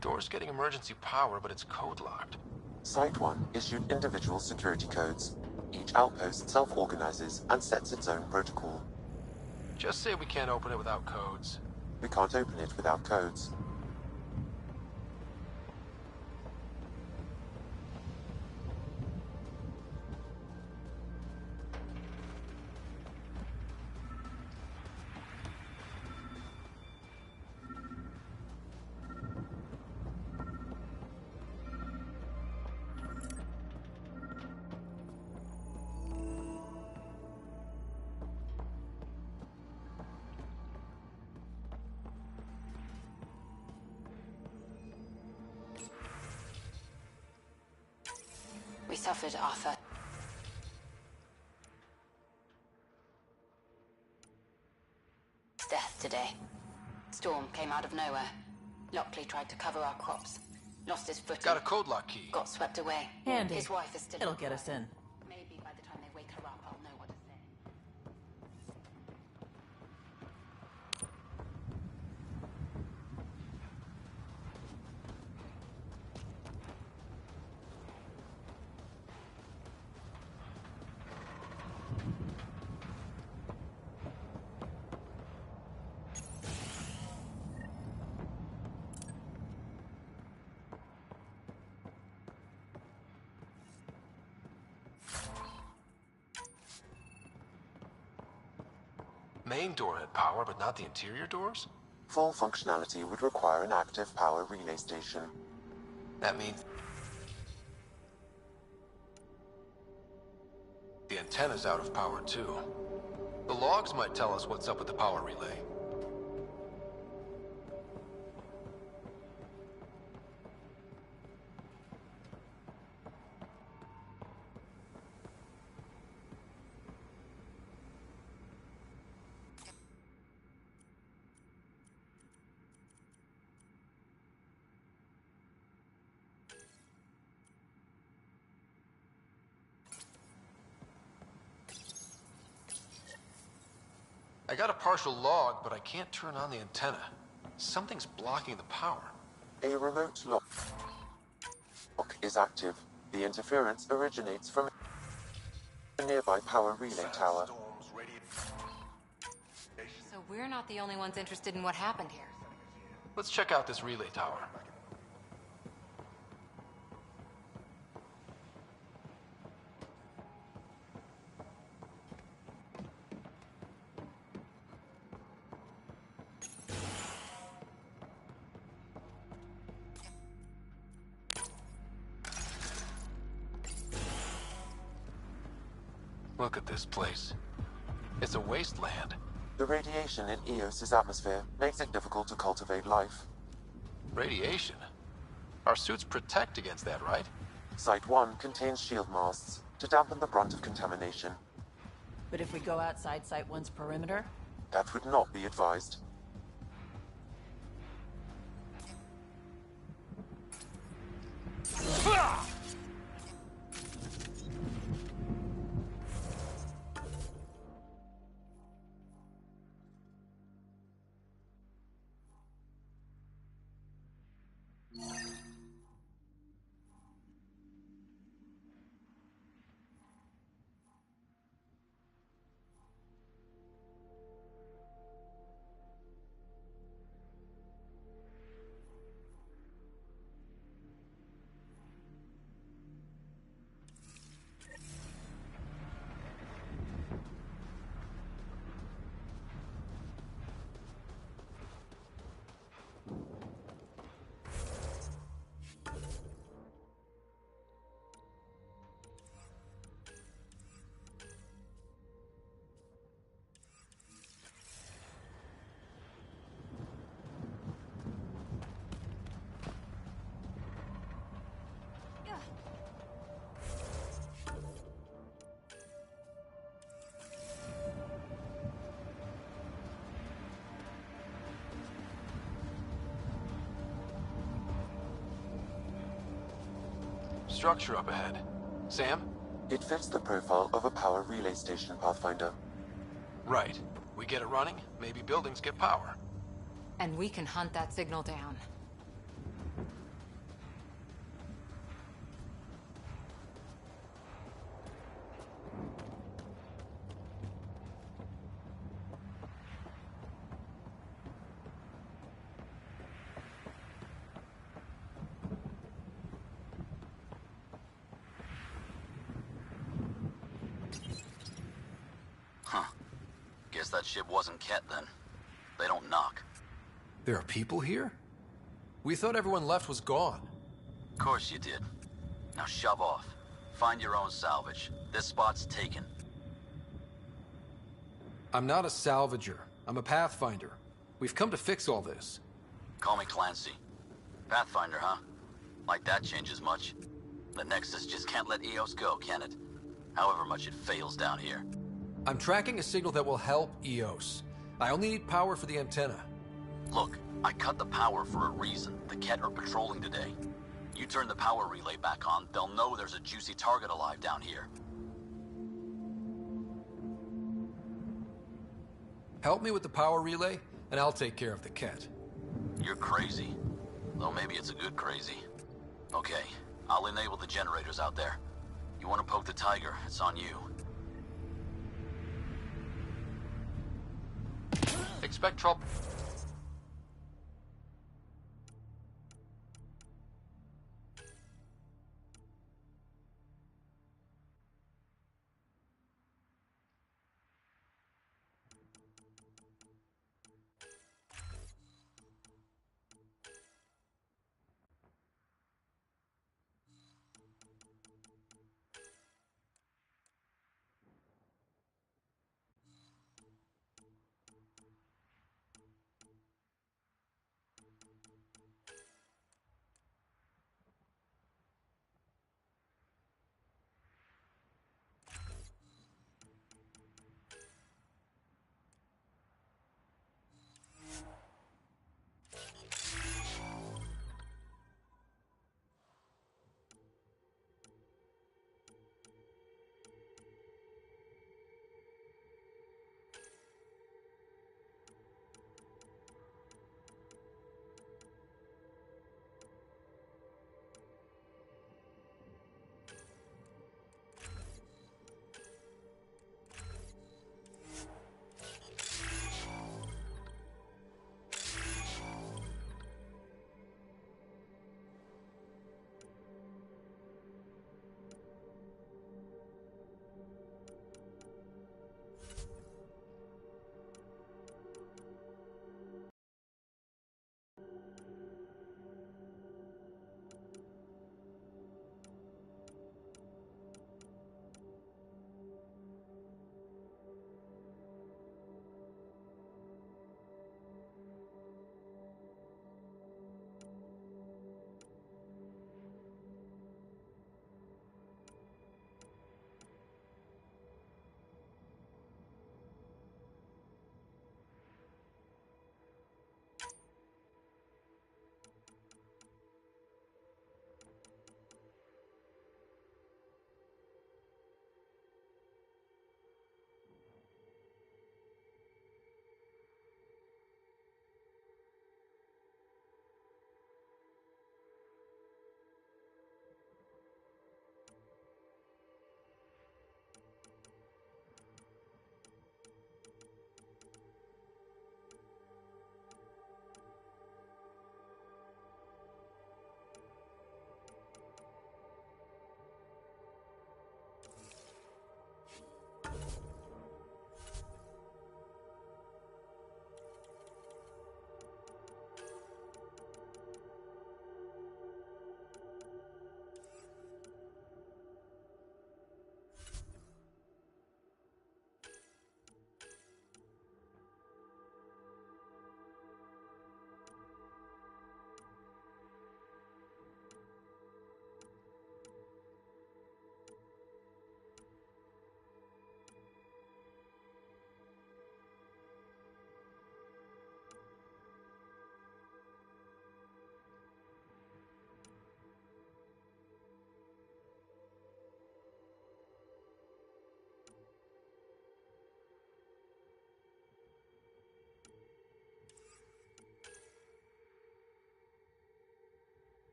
Door's getting emergency power, but it's code-locked. Site 1 issued individual security codes. Each outpost self-organizes and sets its own protocol. Just say we can't open it without codes. We can't open it without codes. We suffered, Arthur. Death today. Storm came out of nowhere. Lockley tried to cover our crops. Lost his footing. Got a code lock key. Got swept away. Handy. His wife is still It'll in get us in. Maybe by the time they wake her up, I'll know what to say. Main door had power, but not the interior doors? Full functionality would require an active power relay station. That means the antenna's out of power, too. The logs might tell us what's up with the power relay. I got a partial log, but I can't turn on the antenna. Something's blocking the power. A remote lock is active. The interference originates from a nearby power relay tower. So we're not the only ones interested in what happened here. Let's check out this relay tower. Look at this place. It's a wasteland. The radiation in Eos's atmosphere makes it difficult to cultivate life. Radiation? Our suits protect against that, right? Site 1 contains shield masts to dampen the brunt of contamination. But if we go outside Site 1's perimeter? That would not be advised. Structure up ahead. Sam? It fits the profile of a power relay station, Pathfinder. Right. We get it running, maybe buildings get power. And we can hunt that signal down. Guess that ship wasn't Ket then. They don't knock. There are people here? We thought everyone left was gone. Of course you did. Now shove off. Find your own salvage. This spot's taken. I'm not a salvager. I'm a Pathfinder. We've come to fix all this. Call me Clancy. Pathfinder, huh? Like that changes much. The Nexus just can't let Eos go, can it? However much it fails down here. I'm tracking a signal that will help Eos. I only need power for the antenna. Look, I cut the power for a reason. The Ket are patrolling today. You turn the power relay back on, they'll know there's a juicy target alive down here. Help me with the power relay, and I'll take care of the Ket. You're crazy. Though maybe it's a good crazy. Okay, I'll enable the generators out there. You want to poke the tiger, it's on you. Expect trouble.